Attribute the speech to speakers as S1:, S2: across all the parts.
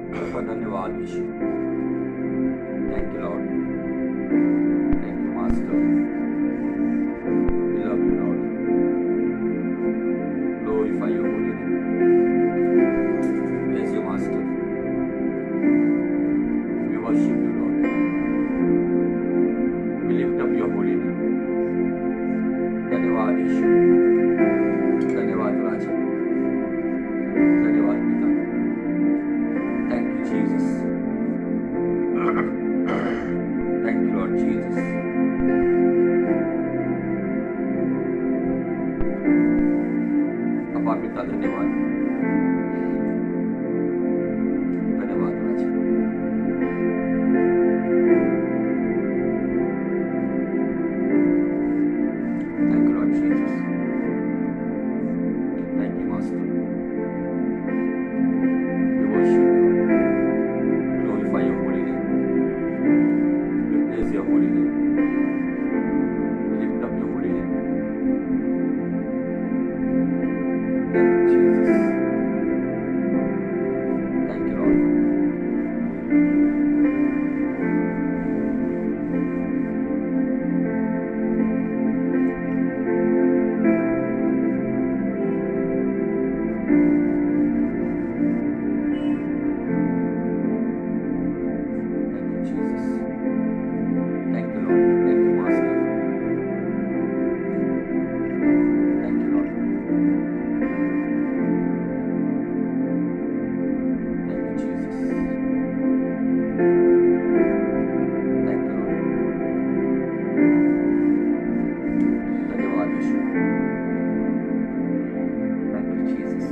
S1: धन्यवाद Yishu. Thank you lord, thank you master, we love you lord, glorify your holy name, praise you master, we worship you lord, we lift up your holy name. धन्यवाद यीशु, धन्यवाद राजा, धन्यवाद पिता, thank you Jesus, thank you lord Jesus. अब्बा पिता धन्यवाद, धन्यवाद राजा। Thank you lord Jesus, thank you master, we worship you, glorify your holy name, we praise your holy name, we lift up your holy name. Thank you Jesus, thank you Lord. Thank you Jesus, thank you Lord, thank you Master, thank you Lord, thank you Jesus, thank you Lord, धन्यवाद यीशु, thank you Jesus,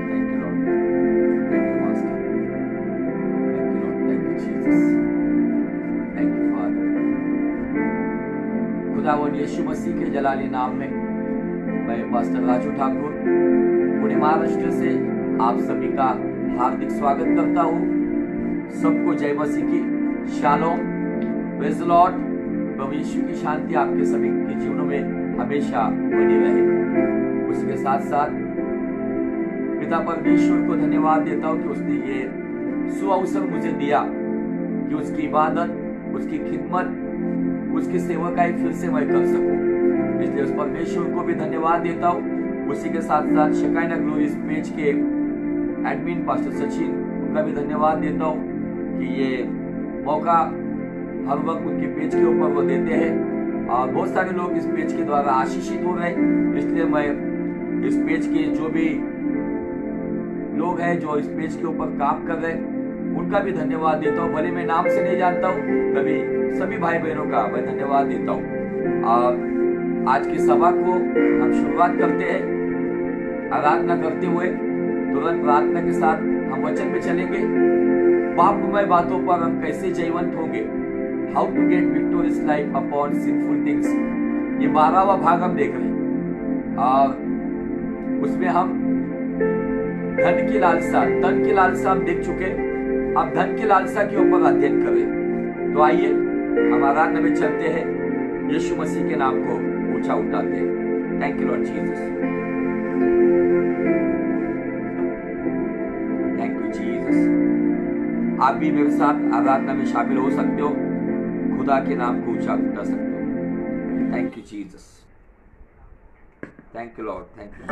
S1: thank you Lord, thank you Master, thank you Lord, thank you Jesus, thank you Father। खुदावंद यीशु मसीह के जलाली नाम में मैं pastor Raju Thakur Pune Maharashtra से आप सभी का हार्दिक स्वागत करता हूँ। सबको जय मसीह की, शालोम, प्रेज द लॉर्ड। प्रभु यीशु की शांति आपके सभी के जीवनों में हमेशा बनी रहे। उसी के साथ साथ पिता परमेश्वर को धन्यवाद देता हूँ कि उसने ये सुअवसर मुझे दिया कि उसकी इबादत, उसकी खिदमत, उसकी सेवकाई फिर से मैं कर सकूं। इसलिए उस परमेश्वर को भी धन्यवाद देता हूँ। उसी के साथ साथ शेकाइना ग्लोरी पेज के एडमिन पास्टर सचिन, उनका भी धन्यवाद देता हूँ कि ये मौका हर वक्त उनके पेज के ऊपर वो देते हैं और बहुत सारे लोग इस पेज के द्वारा आशीषित हो रहे हैं। इसलिए मैं इस पेज के जो भी लोग हैं जो इस पेज के ऊपर काम कर रहे हैं उनका भी धन्यवाद देता हूँ। भले मैं नाम से नहीं जानता हूँ, तभी सभी भाई बहनों का मैं धन्यवाद देता हूँ। और आज की सभा को हम शुरुआत करते हैं आराधना करते हुए। तुरंत प्रार्थना के साथ हम वचन में चलेंगे। पापमय बातों पर हम कैसे जयवंत होंगे, how to get victorious life upon sinful things, ये 12वां भाग हम देख रहे हैं। और उसमें हम धन की लालसा हम देख चुके। अब धन की लालसा के ऊपर अध्ययन करें। तो आइए हम आराधना में चलते हैं, यीशु मसीह के नाम को ऊंचा उठाते हैं। Thank you lord Jesus, thank you Jesus. आप भी मेरे साथ आराधना में शामिल हो सकते हो, खुदा के नाम को ऊंचा उठा सकते हो। Thank you Jesus, thank you lord, thank you.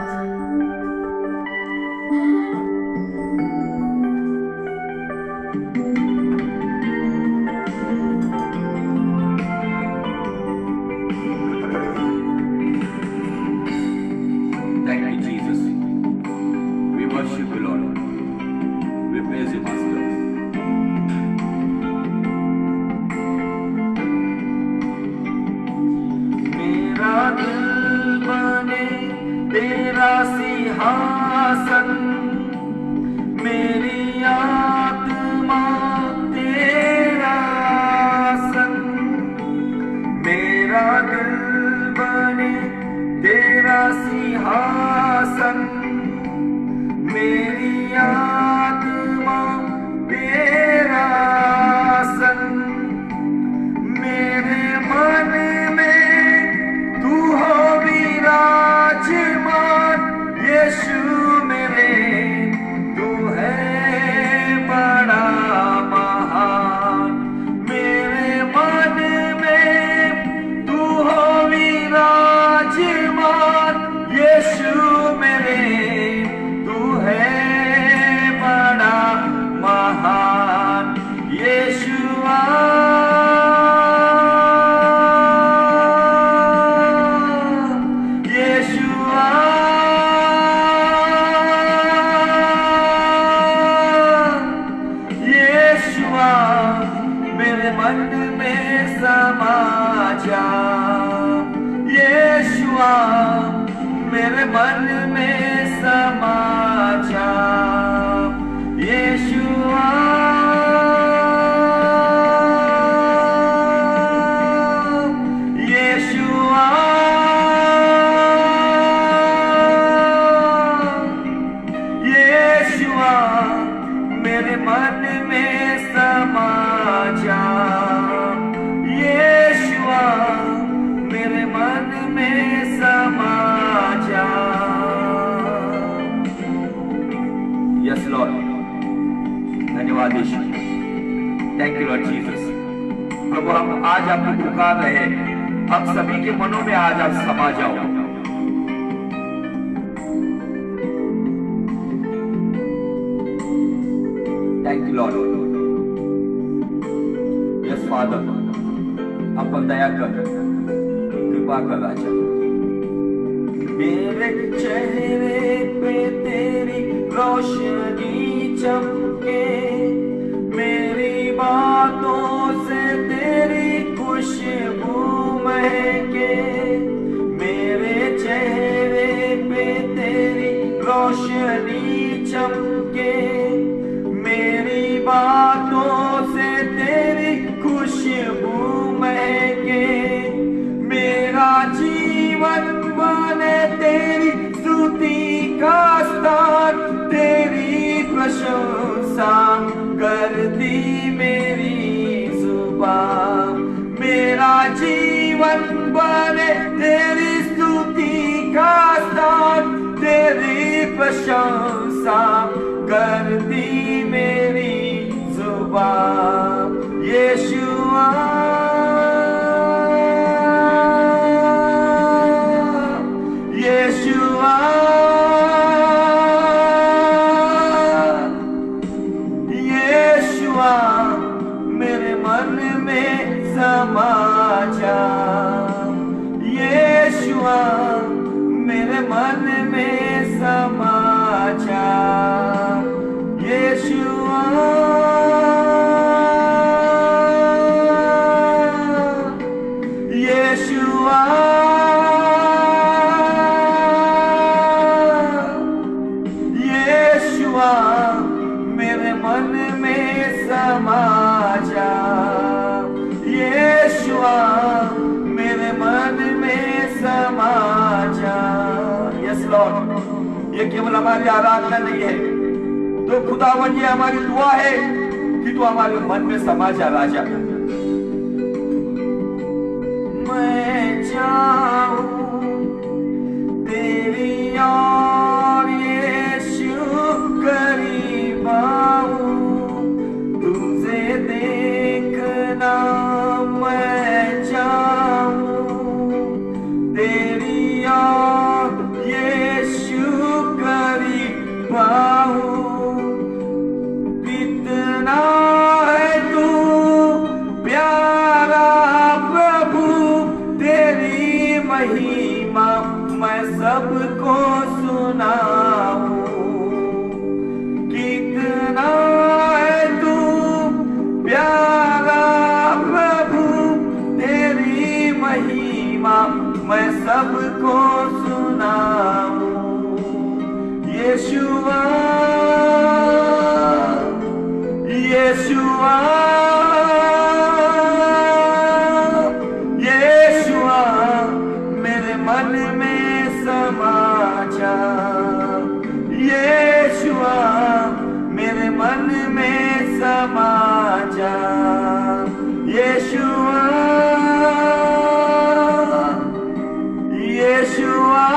S1: Thank you, Jesus. We worship you, Lord. We praise you, Master. मेरा दिल बने तेरा सिंहासन, मेरे मन में समा जा। यीशुआ मेरे मन में समा जा। यस लॉर्ड, धन्यवाद Yishu, thank you lord Jesus. प्रभु हम आज आपको पुकार रहे हैं, हम सभी के मनों में आज आप समा जाओ। Thank you Lord. Yes father, हम पर दया कर, कृपा कर राजा। मेरे चेहरे पे तेरी रोशनी चमके, मेरी बातों से तेरी खुशबू महके। मेरे चेहरे पे तेरी रोशनी चमके, मेरी बातों से तेरी खुशबू महके। मेरा जीवन बने तेरी स्तुति का स्थान, तेरी प्रशंसा करती मेरी जुबान। मेरा जीवन बने तेरी स्तुति का स्थान, तेरी प्रशंसा करती मेरी जुबान। यीशुआ यीशुआ यीशुआ मेरे मन में समा जा। यीशुआ मेरे मन में समा जा। यीशुआ यीशुआ यीशुआ मेरे मन में समा जा। यीशुआ मेरे मन में समा जा। यस लॉर्ड, ये केवल हमारी आराधना नहीं है, तो खुदावन ये हमारी दुआ है कि तू हमारे मन में समा जा राजा। मैं चाहूं तेरी और यीशु करीब आऊं, तुझे देखना मैं चाहूं। तेरी और यीशु करीब आऊं, कितना है तू प्यारा प्रभु, तेरी महिमा मैं सबको सुनाऊं। कितना है तू प्यारा प्रभु, तेरी महिमा मैं सबको सुनाऊं। यीशुआ यीशुआ यीशुआ मेरे मन में समा जा। यीशुआ मेरे मन में समा जा। यीशुआ यीशुआ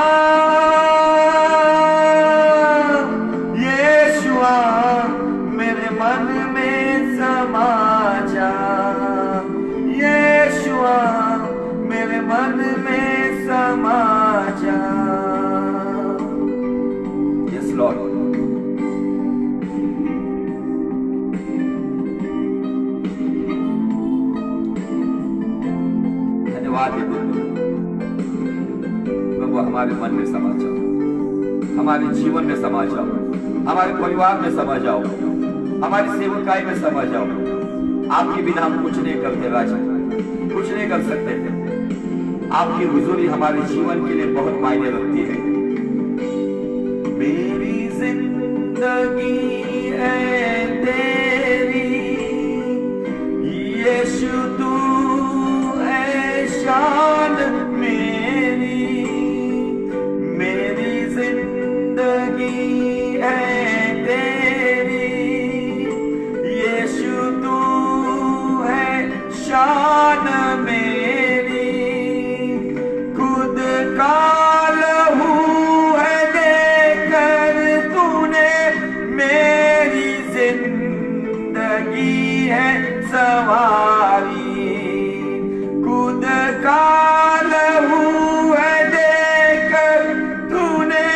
S1: यीशुआ मेरे मन में समा जा। यीशुआ मेरे मन में समा जा। यस लॉर्ड, धन्यवाद प्रभु, हमारे मन में समा जाओ, हमारे जीवन में समा जाओ, हमारे परिवार में समा जाओ, हमारी सेवकाई में समा जाओ। आपके बिना हम कुछ नहीं करते राजा, कुछ नहीं कर सकते। आपकी हुजूरी हमारे जीवन के लिए बहुत मायने रखती है। मेरी जिंदगी है तेरी यीशु, तू है शान मेरी। मेरी जिंदगी है तेरी सवारी, खुद का लहू है देकर तूने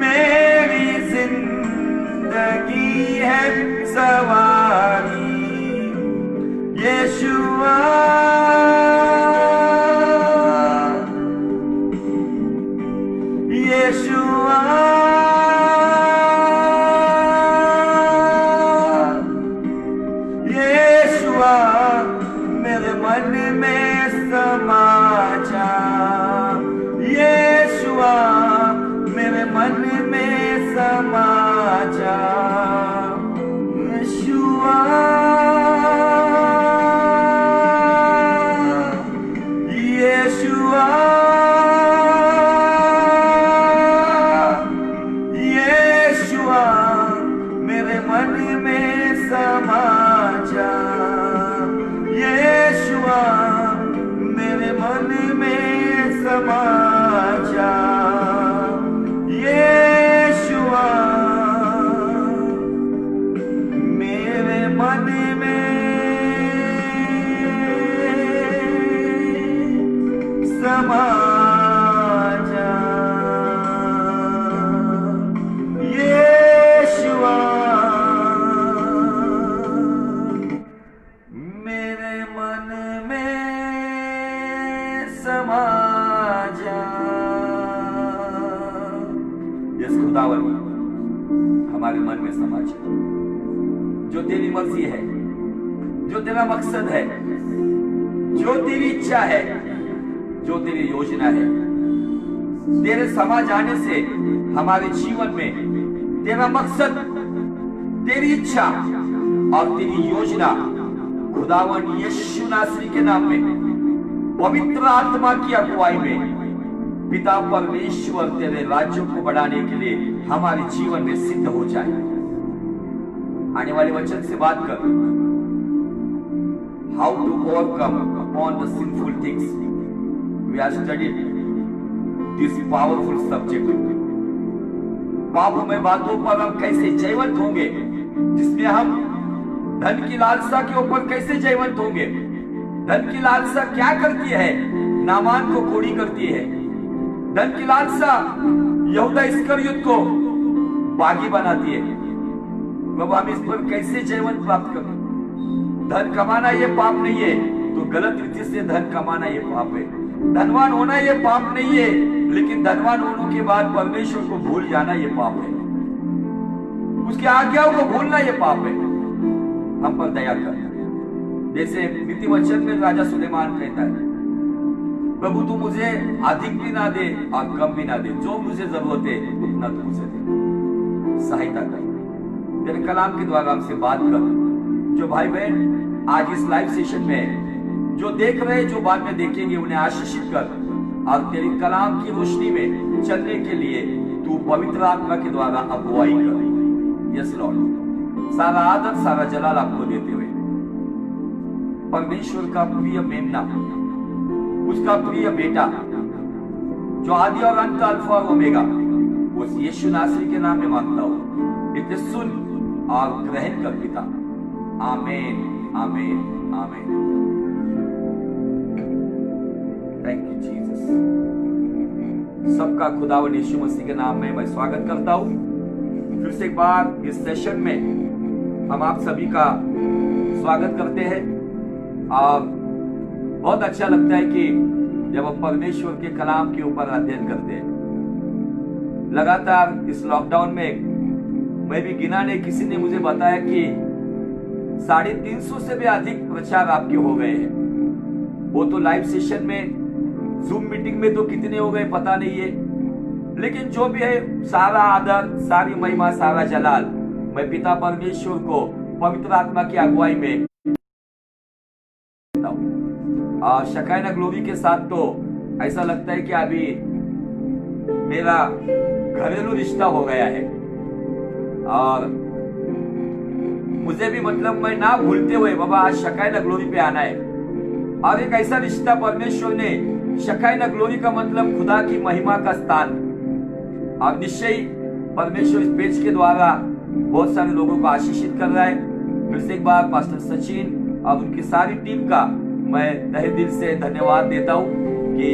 S1: मेरी जिंदगी है सवारी। यीशुआ यीशुआ यीशुआ मेरे मन में समा जा। यीशुआ मेरे मन में समा जा। यीशुआ यीशुआ यीशुआ मेरे मन में समा जा। यीशुआ मेरे मन में समा जा। यीशुआ मेरे मन में समा जा। यीशुआ मेरे मन में समा जा। यस खुदावन हमारे मन में समा जा। जो तेरी मर्जी है, जो तेरा मकसद है, जो तेरी इच्छा है, जो तेरी योजना है, तेरे समा जाने से हमारे जीवन में तेरा मकसद, तेरी इच्छा और तेरी योजना खुदावन यीशु नासरी के नाम में पवित्र आत्मा की अगुवाई में पिता परमेश्वर तेरे राज्य को बढ़ाने के लिए हमारे जीवन में सिद्ध हो जाए। आने वाले वचन से बात कर, how to overcome upon the sinful things. We are studied this powerful subject. पापों में बातों पर हम कैसे जयवंत होंगे, जिसमें हम धन की लालसा के ऊपर कैसे जयवंत होंगे। धन की लालसा क्या करती है? नामान को कोड़ी करती है। धन की लालसा यहूदा इस्करियोत को बागी बनाती है। बाबा हम इस पर कैसे जयवंत प्राप्त करें? धन कमाना ये पाप नहीं है, तो गलत रीति से धन कमाना ये पाप है। धनवान होना ये पाप नहीं है, लेकिन धनवान होने के बाद परमेश्वर को भूल जाना ये पाप है। उसकी आज्ञाओं को भूलना ये पाप है। हम पर दया कर। जैसे नीति वचन में राजा सुलेमान कहता है, प्रभु तू मुझे अधिक भी ना दे और कम भी ना दे, जो मुझे जरूरत है उतना तू मुझे दे। सहायता कर, तेरे कलाम के द्वारा हमसे बात कर। जो भाई बहन आज इस लाइव सेशन में जो देख रहे, जो बाद में देखेंगे, उन्हें आशीषित कर और तेरी कलाम की रोशनी में चलने के लिए तू पवित्र आत्मा के द्वारा अगुवाई कर। यस लॉर्ड, सारा आदर सारा जलाल आपको देते हुए परमेश्वर का प्रिय मेमना, उसका प्रिय बेटा जो आदि और अंत अल्फा और ओमेगा, उस यीशु नासरी के नाम में मांगता हूं। इसे सुन और ग्रहण कर पिता। आमीन आमीन आमीन। Thank you Jesus. सबका खुदावन यीशु मसीह के नाम में मैं स्वागत करता हूं। फिर से एक बार इस सेशन में हम आप सभी का स्वागत करते हैं और बहुत अच्छा लगता है कि जब हम परमेश्वर के कलाम के ऊपर अध्ययन करते हैं। लगातार इस लॉकडाउन में मैं भी गिना नहीं, किसी ने मुझे बताया कि 350 से भी अधिक प्रचार आपके हो गए हैं। वो तो लाइव सेशन में, जूम मीटिंग में तो कितने हो गए पता नहीं है, लेकिन जो भी है सारा आदर, सारी महिमा, सारा जलाल मैं पिता परमेश्वर को पवित्र आत्मा की अगुवाई में और शकायना ग्लोरी के साथ तो ऐसा लगता है कि अभी मेरा घरेलू रिश्ता हो गया है और मुझे भी मतलब मैं ना भूलते हुए बाबा आज शकायना ग्लोरी पे आना है। और एक ऐसा रिश्ता परमेश्वर ने, शकायना ग्लोरी का मतलब खुदा की महिमा का स्थान। और निश्चय परमेश्वर इस पेज के द्वारा बहुत सारे लोगों को आशीषित कर रहा है। फिर से एक बार पास्टर सचिन और उनकी सारी टीम का मैं तहे दिल से धन्यवाद देता हूँ कि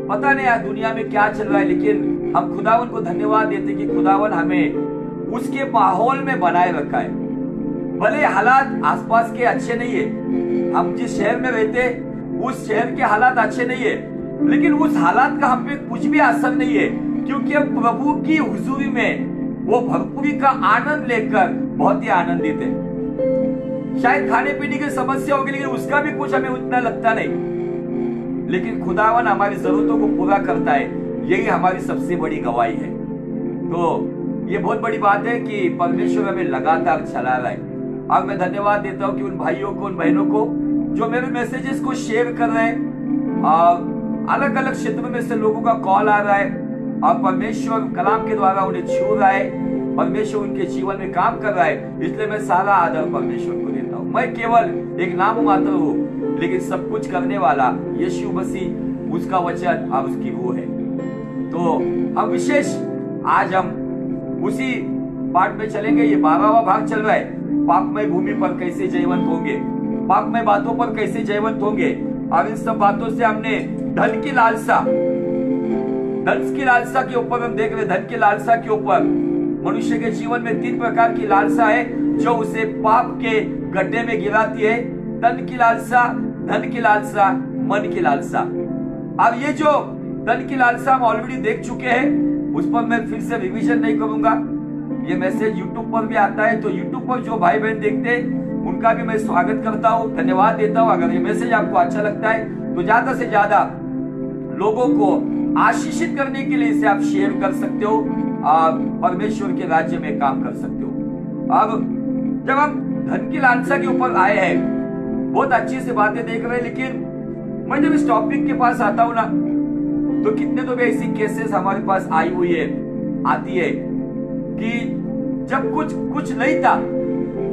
S1: पता नहीं यार दुनिया में क्या चल रहा है, लेकिन हम खुदावन को धन्यवाद देते कि खुदावन हमें उसके माहौल में बनाए रखा है। भले हालात आसपास के अच्छे नहीं है, हम जिस शहर में रहते उस शहर के हालात अच्छे नहीं है, लेकिन उस हालात का हम पे कुछ भी असर नहीं है, क्योंकि हम प्रभु की हुजूरी में वो भरपूरी का आनंद लेकर बहुत ही आनंदित है। शायद खाने पीने की समस्या होगी, लेकिन उसका भी कुछ हमें उतना लगता नहीं, लेकिन खुदावन हमारी जरूरतों को पूरा करता है। यही हमारी सबसे बड़ी गवाही है। तो ये बहुत बड़ी बात है कि परमेश्वर हमें लगातार चला रहा है। और मैं धन्यवाद देता हूँ कि उन भाइयों को, उन बहनों को जो मेरे मैसेजेस को शेयर कर रहे हैं। अलग अलग क्षेत्रों में से लोगों का कॉल आ रहा है और परमेश्वर कलाम के द्वारा उन्हें छू रहा है, परमेश्वर उनके जीवन में काम कर रहा है। इसलिए मैं सारा आदर परमेश्वर को देता हूँ। मैं केवल एक नाम मात्र हूँ, लेकिन सब कुछ करने वाला यीशु मसीह, उसका वचन और उसकी रूह है। तो हम विशेष आज हम उसी पाठ में चलेंगे। ये 12वां भाग चल रहा है, पापमय भूमि पर कैसे जयवंत होंगे, पापमय बातों पर कैसे जयवंत होंगे। और इन सब बातों से हमने धन की लालसा के ऊपर हम देख रहे। धन की लालसा के ऊपर मनुष्य के जीवन में 3 प्रकार की लालसा है जो उसे पाप के गड्ढे में गिराती है। तन की लालसा, धन की लालसा, मन की लालसा। अब ये जो धन की लालसा हम ऑलरेडी देख चुके हैं, उस पर मैं फिर से रिवीजन नहीं करूंगा। ये मैसेज यूट्यूब पर भी आता है, तो यूट्यूब पर जो भाई बहन देखते हैं उनका भी मैं स्वागत करता हूँ, धन्यवाद देता हूँ। अगर ये मैसेज आपको अच्छा लगता है तो ज्यादा से ज्यादा लोगों को आशीषित करने के लिए इसे आप शेयर कर सकते हो, परमेश्वर के राज्य में काम कर सकते हो। अब जब हम धन की लालसा के ऊपर आए हैं, बहुत अच्छी सी बातें देख रहे हैं, लेकिन मैं जब इस टॉपिक के पास आता हूँ ना, तो कितने तो भी ऐसी केसेस हमारे पास आई हुई है, आती है कि जब कुछ नहीं था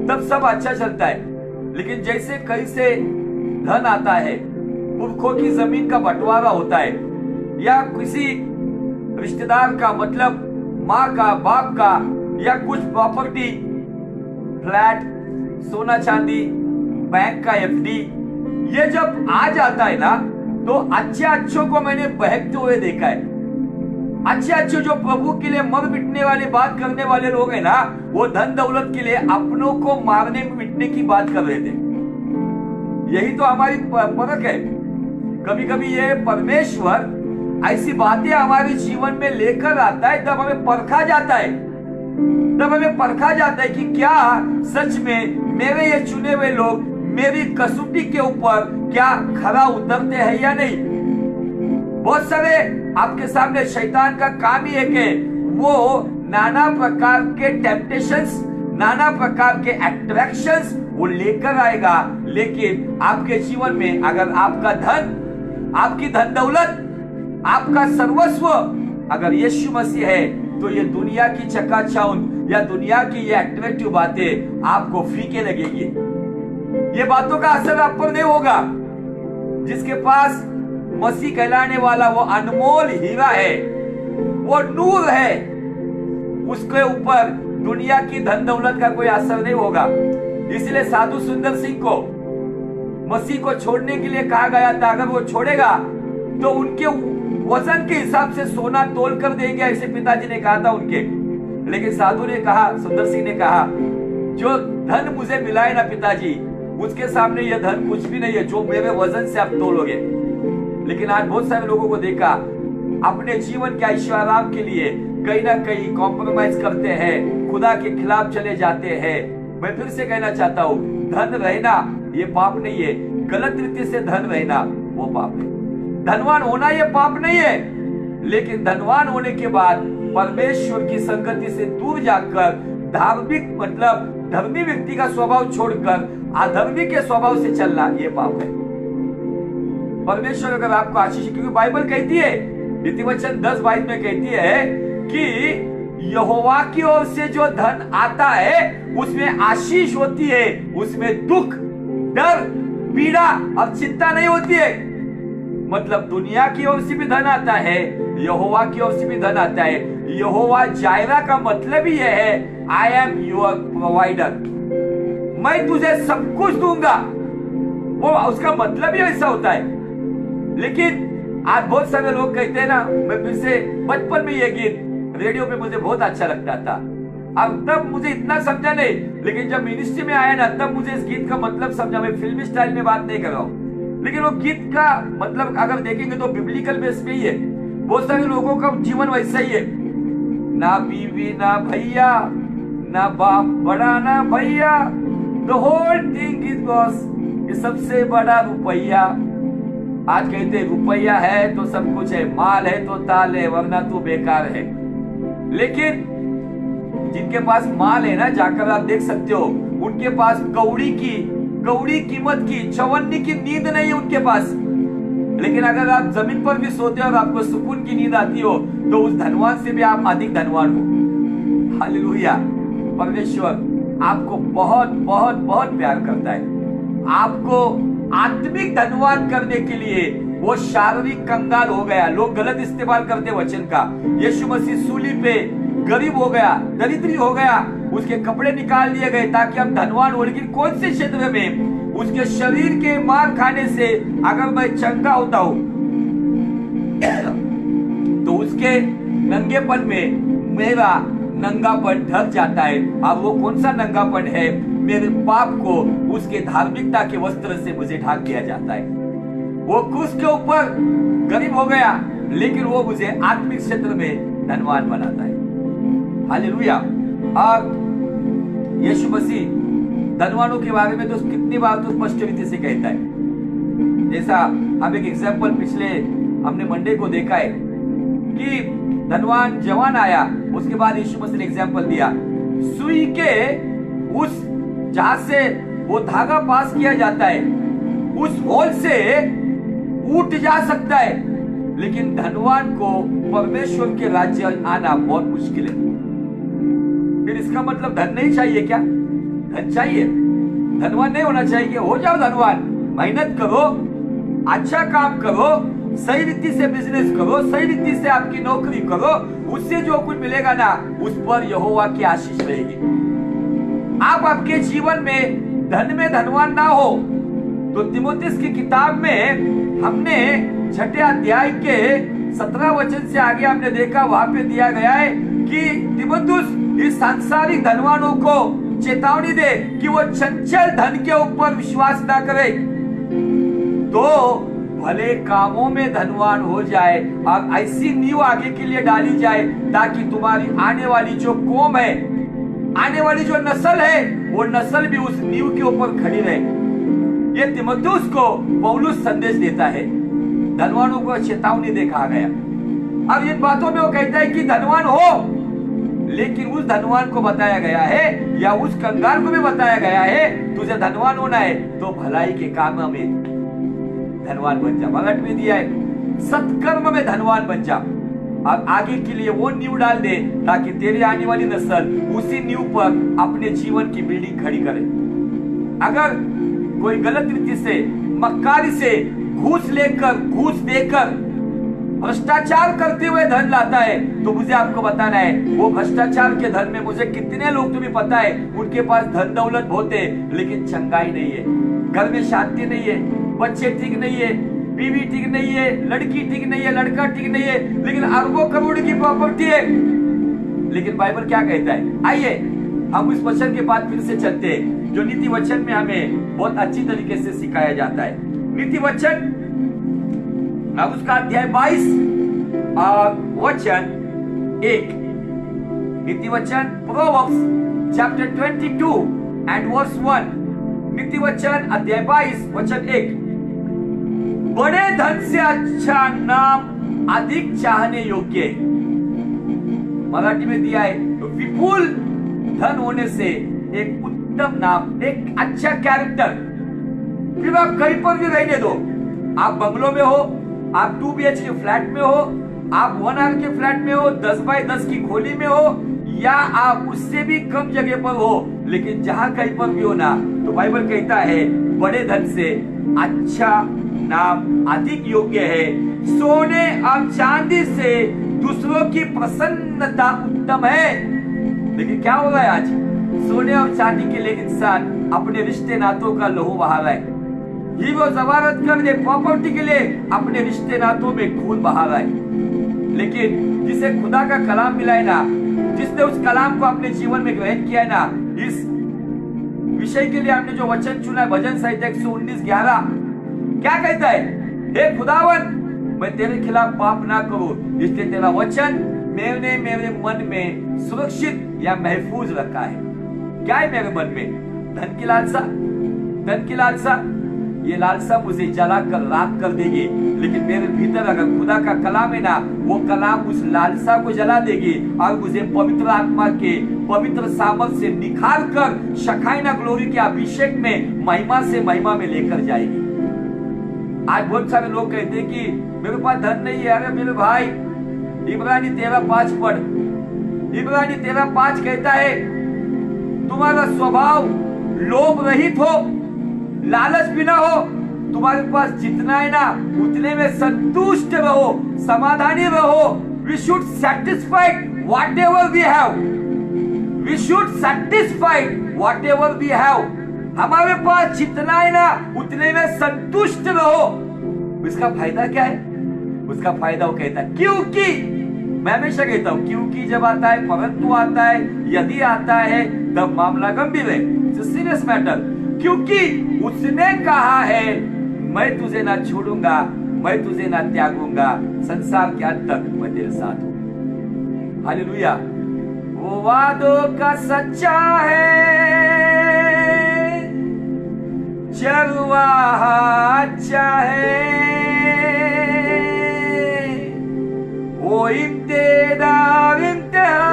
S1: तब सब अच्छा चलता है, लेकिन जैसे कहीं से धन आता है, पुरखों की जमीन का बंटवारा होता है, या किसी रिश्तेदार का, मतलब माँ का, बाप का, या कुछ प्रॉपर्टी, फ्लैट, सोना चांदी, बैंक का एफडी, ये जब आ जाता है ना, तो अच्छों को मैंने बहकते हुए देखा है। अच्छे जो प्रभु के लिए मर मिटने वाली बात करने वाले लोग हैं ना, वो धन दौलत के लिए अपनों को मारने मिटने की बात कर रहे थे। यही तो हमारी फर्क है। कभी कभी ये परमेश्वर ऐसी बातें हमारे जीवन में लेकर आता है, तब हमें परखा जाता है कि क्या सच में मेरे ये चुने हुए लोग मेरी कसौटी के ऊपर क्या खरा उतरते हैं या नहीं। बहुत सारे आपके सामने शैतान का काम ही है कि वो नाना प्रकार के टेम्पटेशंस, नाना प्रकार के अट्रैक्शंस वो लेकर आएगा, लेकिन आपके जीवन में अगर आपका धन, आपकी धन दौलत, आपका सर्वस्व अगर यीशु मसीह है, तो ये दुनिया की चकाचौंध या दुनिया की ये अट्रैक्टिव बातें आपको फीके लगेगी। ये बातों का असर आप पर नहीं होगा। जिसके पास मसीह कहलाने वाला वो अनमोल हीरा है, वो नूर है, उसके ऊपर दुनिया की धन दौलत का कोई असर नहीं होगा। इसलिए साधु सुंदर सिंह को मसीह को छोड़ने के लिए कहा गया था, अगर वो छोड़ेगा तो उनके वजन के हिसाब से सोना तोल कर देंगे, ऐसे पिताजी ने कहा था उनके। लेकिन साधु ने कहा, सुंदर सिंह ने कहा, जो धन मुझे मिला है ना पिताजी, उसके सामने यह धन कुछ भी नहीं है जो मेरे वजन से आप तोलोगे। लेकिन आज बहुत सारे लोगों को देखा, अपने जीवन के ऐश्वर्य के लिए कहीं ना कहीं कॉम्प्रोमाइज करते हैं, खुदा के खिलाफ चले जाते हैं। मैं फिर से कहना चाहता हूँ, धन रहना ये पाप नहीं है, गलत रीति से धन रहना वो पाप है। धनवान होना ये पाप नहीं है, लेकिन धनवान होने के बाद परमेश्वर की संगति से दूर जाकर धार्मिक, मतलब धर्मी व्यक्ति का स्वभाव छोड़कर अधर्मी के स्वभाव से चलना ये पाप है। परमेश्वर अगर आपको आशीष, क्योंकि बाइबल कहती है, नीतिवचन 10:22 में कहती है कि यहोवा की ओर से जो धन आता है उसमें आशीष होती है, उसमें दुख, डर, पीड़ा और चिंता नहीं होती है। मतलब दुनिया की ओर से भी धन आता है, यहोवा की ओर से भी धन आता है। यहोवा जायरा का मतलब ही यह है, आई एम योर प्रोवाइडर, मैं तुझे सब कुछ दूंगा। वो उसका मतलब ही ऐसा होता है। लेकिन आज बहुत सारे लोग कहते हैं ना, मैं फिर से बचपन में ये गीत रेडियो पे मुझे बहुत अच्छा लगता था। अब तब मुझे इतना समझा नहीं, लेकिन जब मिनिस्ट्री में आया ना तब मुझे इस गीत का मतलब समझा। मैं फिल्मी स्टाइल में बात नहीं कर रहा हूँ, लेकिन वो गीत का मतलब अगर देखेंगे तो बिब्लिकल बेस पे ही है। बहुत सारे लोगों का जीवन वैसा ही है, ना बीवी ना भैया, ना बाप बड़ा ना भैया, the whole thing is boss, ये सबसे बड़ा रुपया। आज कहते हैं रुपया है तो सब कुछ है, माल है तो ताल है, वरना तो बेकार है। लेकिन जिनके पास माल है ना, जाकर आप देख सकते हो, उनके पास कौड़ी कीमत की चवन्नी की नींद नहीं है उनके पास। लेकिन अगर आप जमीन पर भी सोते हो और आपको सुकून की नींद आती हो, तो उस धनवान से भी आप अधिक धनवान हो। हालेलुया। परमेश्वर आपको बहुत बहुत बहुत प्यार करता है। आपको आत्मिक धनवान करने के लिए वो शारीरिक कंगाल हो गया। लोग गलत इस्तेमाल करते वचन का। यीशु मसीह सूली पे गरीब हो गया, दरिद्री हो गया, उसके कपड़े निकाल दिए गए ताकि हम धनवान हो। लेकिन कौन से क्षेत्र में? उसके शरीर के मार खाने से अगर मैं चंगा होता हूं तो उसके नंगेपन में मेरा नंगापन ढक जाता है। अब वो कौन सा नंगापन है? मेरे पाप को उसके धार्मिकता के वस्त्र से मुझे ढाक दिया जाता है। वो क्रूस के ऊपर गरीब हो गया, लेकिन वो मुझे आत्मिक क्षेत्र में धनवान बनाता है। हालेलुया। अब यीशु मसीह धनवानों के बारे में तो कितनी बार तो स्पष्ट रीति से कहता है। जैसा हम एक एग्जाम्पल पिछले हमने मंडे को देखा है कि धनवान जवान आया, उसके बाद यीशु मसीह ने एग्जाम्पल दिया, सुई के उस जहां से वो धागा पास किया जाता है उस होल से उठ जा सकता है, लेकिन धनवान को परमेश्वर के राज्य आना बहुत मुश्किल है। फिर इसका मतलब धन नहीं चाहिए क्या? धन चाहिए, धनवान नहीं होना चाहिए। हो जाओ धनवान, मेहनत करो, अच्छा काम करो, सही रीति से बिजनेस करो, सही रीति से आपकी नौकरी करो, उससे जो कुछ मिलेगा ना उस पर यहोवा की आशीष रहेगी। आप आपके जीवन में धनवान ना हो तो तीमुथियुस की किताब में हमने 6 अध्याय के 17 वचन से आगे हमने देखा, वहां पे दिया गया है कि तीमुथियुस इस सांसारिक धनवानों को चेतावनी दे कि वो चंचल धन के ऊपर विश्वास ना करे, तो भले कामों में धनवान हो जाए और ऐसी नींव आगे के लिए डाली जाए ताकि तुम्हारी आने वाली जो कौम है, आने वाली जो नस्ल है, वो नस्ल भी उस नींव के ऊपर खड़ी रहे। ये तीमुथियुस को पौलुस संदेश देता है, धनवानों को चेतावनी देखा गया। अब इन बातों में वो कहता है कि धनवान हो, लेकिन उस धनवान को बताया गया है या उस कंगाल को भी बताया गया है, तुझे धनवान होना है तो भलाई के काम में धनवान बन जा। मगट में दिया है सत्कर्म में धनवान बन जा। अब आगे के लिए वो नींव डाल दे ताकि तेरी आने वाली नस्ल उसी नींव पर अपने जीवन की बिल्डिंग खड़ी करे। अगर कोई गलत रीति से, मक्कारी से, घूस लेकर, घूस देकर, भ्रष्टाचार करते हुए धन लाता है, तो मुझे आपको बताना है वो भ्रष्टाचार के धन में मुझे कितने लोग तुम्हें पता है उनके पास धन दौलत बहुत है, लेकिन चंगाई नहीं है, घर में शांति नहीं है, बच्चे ठीक नहीं है, बीवी ठीक नहीं है, लड़की ठीक नहीं है, लड़का ठीक नहीं है, लेकिन अरबों करोड़ की प्रॉपर्टी है। लेकिन बाइबल क्या कहता है? आइए हम इस वचन के बाद फिर से चलते हैं जो नीति वचन में हमें बहुत अच्छी तरीके से सिखाया जाता है। नीति वचन अब उसका अध्याय 22 और वचन 1। नीति वचन प्रोवर्ब्स चैप्टर 22 एंड वर्स 1। नीति वचन अध्याय 22 वचन 1। बड़े धन से अच्छा नाम अधिक चाहने योग्य है। मराठी में दिया है विपुल धन होने से एक उत्तम नाम, एक अच्छा कैरेक्टर। फिर आप कहीं पर भी रहने दो, आप बंगलों में हो, आप 2 BHK फ्लैट में हो, आप 1 RK फ्लैट में हो, 10 बाय 10 की खोली में हो, या आप उससे भी कम जगह पर हो, लेकिन जहां कहीं पर भी हो ना, तो बाइबल कहता है बड़े धन से अच्छा नाम अधिक योग्य है। सोने और चांदी से दूसरों की प्रसन्नता उत्तम है। लेकिन क्या हो रहा है आज? सोने और चांदी के लिए इंसान अपने रिश्ते नातों का लहू बहा रहा है। ही वो जमानत कर दे प्रॉपर्टी के लिए अपने रिश्ते नातों में खून बहा रहा है। लेकिन जिसे खुदा का कलाम मिला है ना, जिसने उस कलाम को अपने जीवन में ग्रहण किया है ना, इस विषय के लिए हमने जो वचन चुना है भजन संहिता 119:11 क्या कहता है? हे खुदावन, मैं तेरे खिलाफ पाप ना करूं, इसलिए तेरा वचन मैंने मेरे मन में सुरक्षित या महफूज रखा है। क्या है मेरे मन में? धन की लालसा। धन की लालसा, ये लालसा मुझे जला कर राख कर देगी, लेकिन मेरे भीतर अगर खुदा का कलाम है ना, वो कलाम उस लालसा को जला देगी और मुझे पवित्र आत्मा के पवित्र सामर्थ से निखार कर शखाइना ग्लोरी के अभिषेक में महिमा से महिमा में लेकर जाएगी। आज बहुत सारे लोग कहते हैं कि मेरे पास धन नहीं है। अरे मेरे भाई, इब्रानी 13:5 पढ़। इब्रानी 13:5 कहता है तुम्हारा स्वभाव लोभ रहित हो, लालच भी ना हो, तुम्हारे पास जितना है ना उतने में संतुष्ट रहो, समाधानी रहो। We should satisfied whatever we have. We should satisfied whatever we have. हमारे पास जितना है ना उतने में संतुष्ट रहो। इसका फायदा क्या है? उसका फायदा वो कहता है क्योंकि, मैं हमेशा कहता हूं क्योंकि जब आता है, परंतु आता है, यदि आता है, तब मामला गंभीर है, सीरियस मैटर। क्योंकि उसने कहा है मैं तुझे ना छोड़ूंगा, मैं तुझे ना त्यागूंगा, संसार के अंत तक मैं तेरे साथ हूं। हालेलुया। वो वादों का सच्चा है, चरवाहा अच्छा है, वो इब्तिदार इंतहा,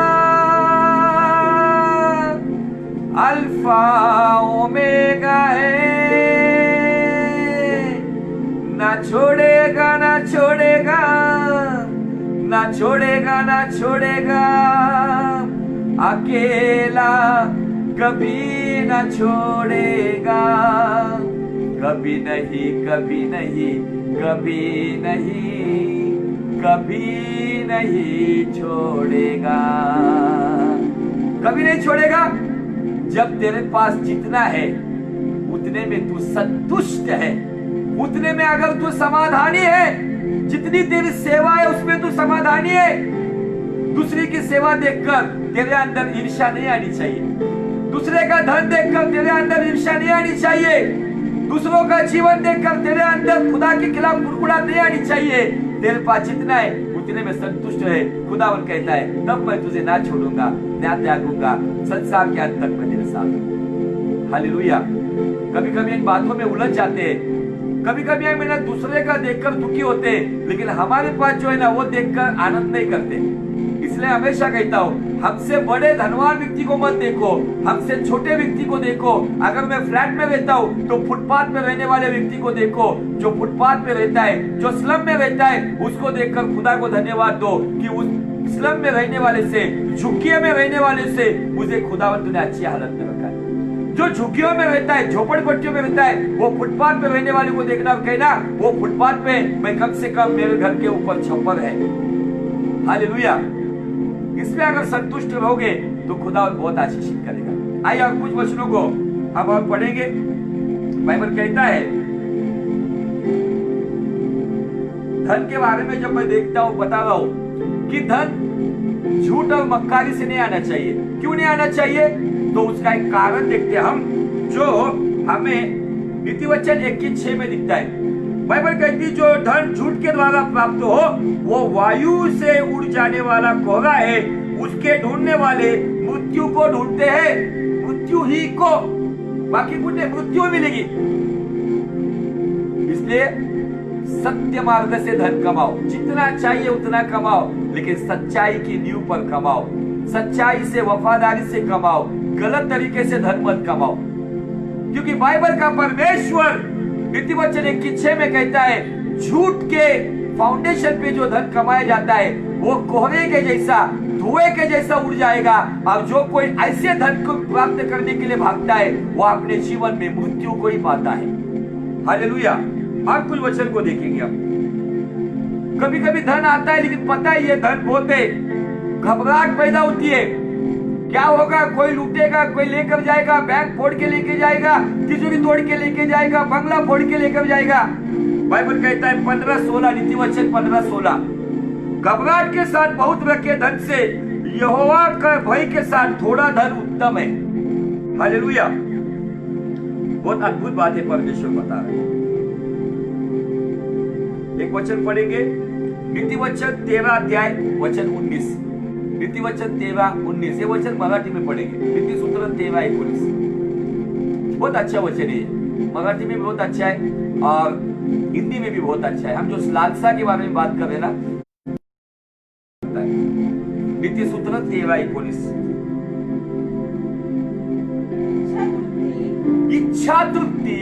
S1: अल्फा ओमेगा है। ना छोड़ेगा ना छोड़ेगा, ना छोड़ेगा ना छोड़ेगा, अकेला कभी ना छोड़ेगा। कभी नहीं कभी नहीं कभी नहीं कभी नहीं छोड़ेगा। कभी नहीं छोड़ेगा। जब तेरे पास जितना है उतने में तू संतुष्ट है, उतने में अगर तू समाधानी है, जितनी तेरी सेवा है उसमें तू समाधानी है। दूसरे की सेवा देखकर तेरे अंदर ईर्ष्या नहीं आनी चाहिए। दूसरे का धन देखकर तेरे अंदर ईर्ष्या नहीं आनी चाहिए। दूसरों का जीवन देखकर तेरे अंदर खुदा के खिलाफ कुड़कुड़ाहट नहीं आनी चाहिए। तेरे पास जितना है उतने में संतुष्ट है। खुदावन कहता है तब मैं तुझे ना छोड़ूंगा, ना त्यागूंगा, संसार के अंत तक मैं तेरे साथ हूं। हालेलुया। कभी कभी इन बातों में उलझ जाते हैं, कभी कभी हम ना दूसरे का देखकर दुखी होते हैं, लेकिन हमारे पास जो है ना वो देखकर आनंद नहीं करते। इसलिए हमेशा कहता हूँ हमसे बड़े धनवान व्यक्ति को मत देखो, हमसे छोटे व्यक्ति को देखो। अगर मैं फ्लैट में रहता हूँ तो फुटपाथ में रहने वाले व्यक्ति को देखो। जो फुटपाथ में रहता है, जो स्लम में रहता है, उसको देखकर खुदा को धन्यवाद दो कि उस स्लम में रहने वाले से, झुग्गियों में रहने वाले से मुझे खुदावन तूने अच्छी हालत में रखा है। जो झुग्गियों में रहता है, झोपड़पट्टियों में रहता है, वो फुटपाथ पे रहने वाले को देखना और कहना वो फुटपाथ पे मैं कम से कम मेरे घर के ऊपर छप्पर है। हालेलुया। इसमें अगर संतुष्ट रहोगे तो खुदा बहुत आशीषित करेगा। आइए और कुछ वचनों को अब और पढ़ेंगे। बाइबल कहता है धन के बारे में जब मैं देखता हूं, बता रहा हूं कि धन झूठ और मक्कारी से नहीं आना चाहिए। क्यों नहीं आना चाहिए? तो उसका एक कारण देखते हैं हम, जो हमें नीति वचन 21:6 में दिखता है। बाइबल कहती है जो धन झूठ के द्वारा प्राप्त हो वो वायु से उड़ जाने वाला कोहरा है, उसके ढूंढने वाले मृत्यु को ढूंढते हैं, मृत्यु ही को, बाकी कुछ नहीं, मृत्यु मिलेगी। इसलिए सत्य मार्ग से धन कमाओ, जितना चाहिए उतना कमाओ, लेकिन सच्चाई की नींव पर कमाओ, सच्चाई से, वफादारी से कमाओ, गलत तरीके से धन मत कमाओ। क्योंकि बाइबल का परमेश्वर नीति वचन 21:6 में कहता है झूठ के फाउंडेशन पे जो धन कमाया जाता है वो कोहरे के जैसा, धुएं के जैसा उड़ जाएगा। और जो कोई ऐसे धन को प्राप्त करने के लिए भागता है वो अपने जीवन में मृत्यु को ही पाता है। हालेलुया। और कुछ वचन को देखेंगे अब। कभी कभी धन आता है लेकिन पता है ये धन बहुत है, घबराहट पैदा होती है। क्या होगा? कोई लूटेगा, कोई लेकर जाएगा, बैंक फोड़ के लेके जाएगा, तिजोरी तोड़ के लेके जाएगा, बंगला फोड़ के लेकर जाएगा। बाइबल कहता है 15:16, नीति वचन 15:16, घबराहट के साथ बहुत रखे धन से यहोवा का भय के साथ थोड़ा धन उत्तम है। हालेलुया। बहुत अद्भुत बात है परमेश्वर बता रहे हैं। एक वचन पढ़ेंगे, नीति वचन 13 अध्याय वचन 19, नीति वचन 13:19, ये वचन मराठी में पढ़ेंगे। नीति सूत्र 13:19, बहुत अच्छा वचन है, मराठी में भी बहुत अच्छा है और हिंदी में भी बहुत अच्छा है। हम जो लालसा के बारे में बात कर रहे हैं ना, नीति सूत्र 13:19, इच्छा तृप्ती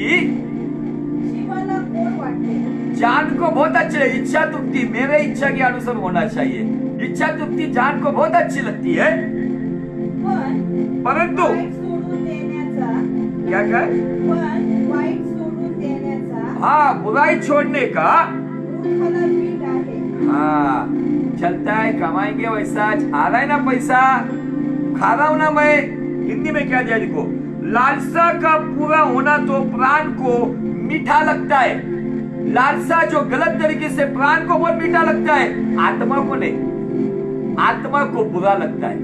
S1: जान को बहुत अच्छी है। इच्छा तृप्ति मेरे इच्छा के अनुसार होना चाहिए। इच्छा तृप्ति जान को बहुत अच्छी लगती है, परंतु क्या क्या? हाँ, बुराई छोड़ने का हाँ चलता है, कमाएंगे वैसा आ रहा है ना पैसा, खा रहा हूं ना मैं। हिंदी में क्या दिया देखो, लालसा का पूरा होना तो प्राण को मीठा लगता है। लालसा जो गलत तरीके से प्राण को बहुत मीठा लगता है, आत्मा को नहीं, आत्मा को बुरा लगता है,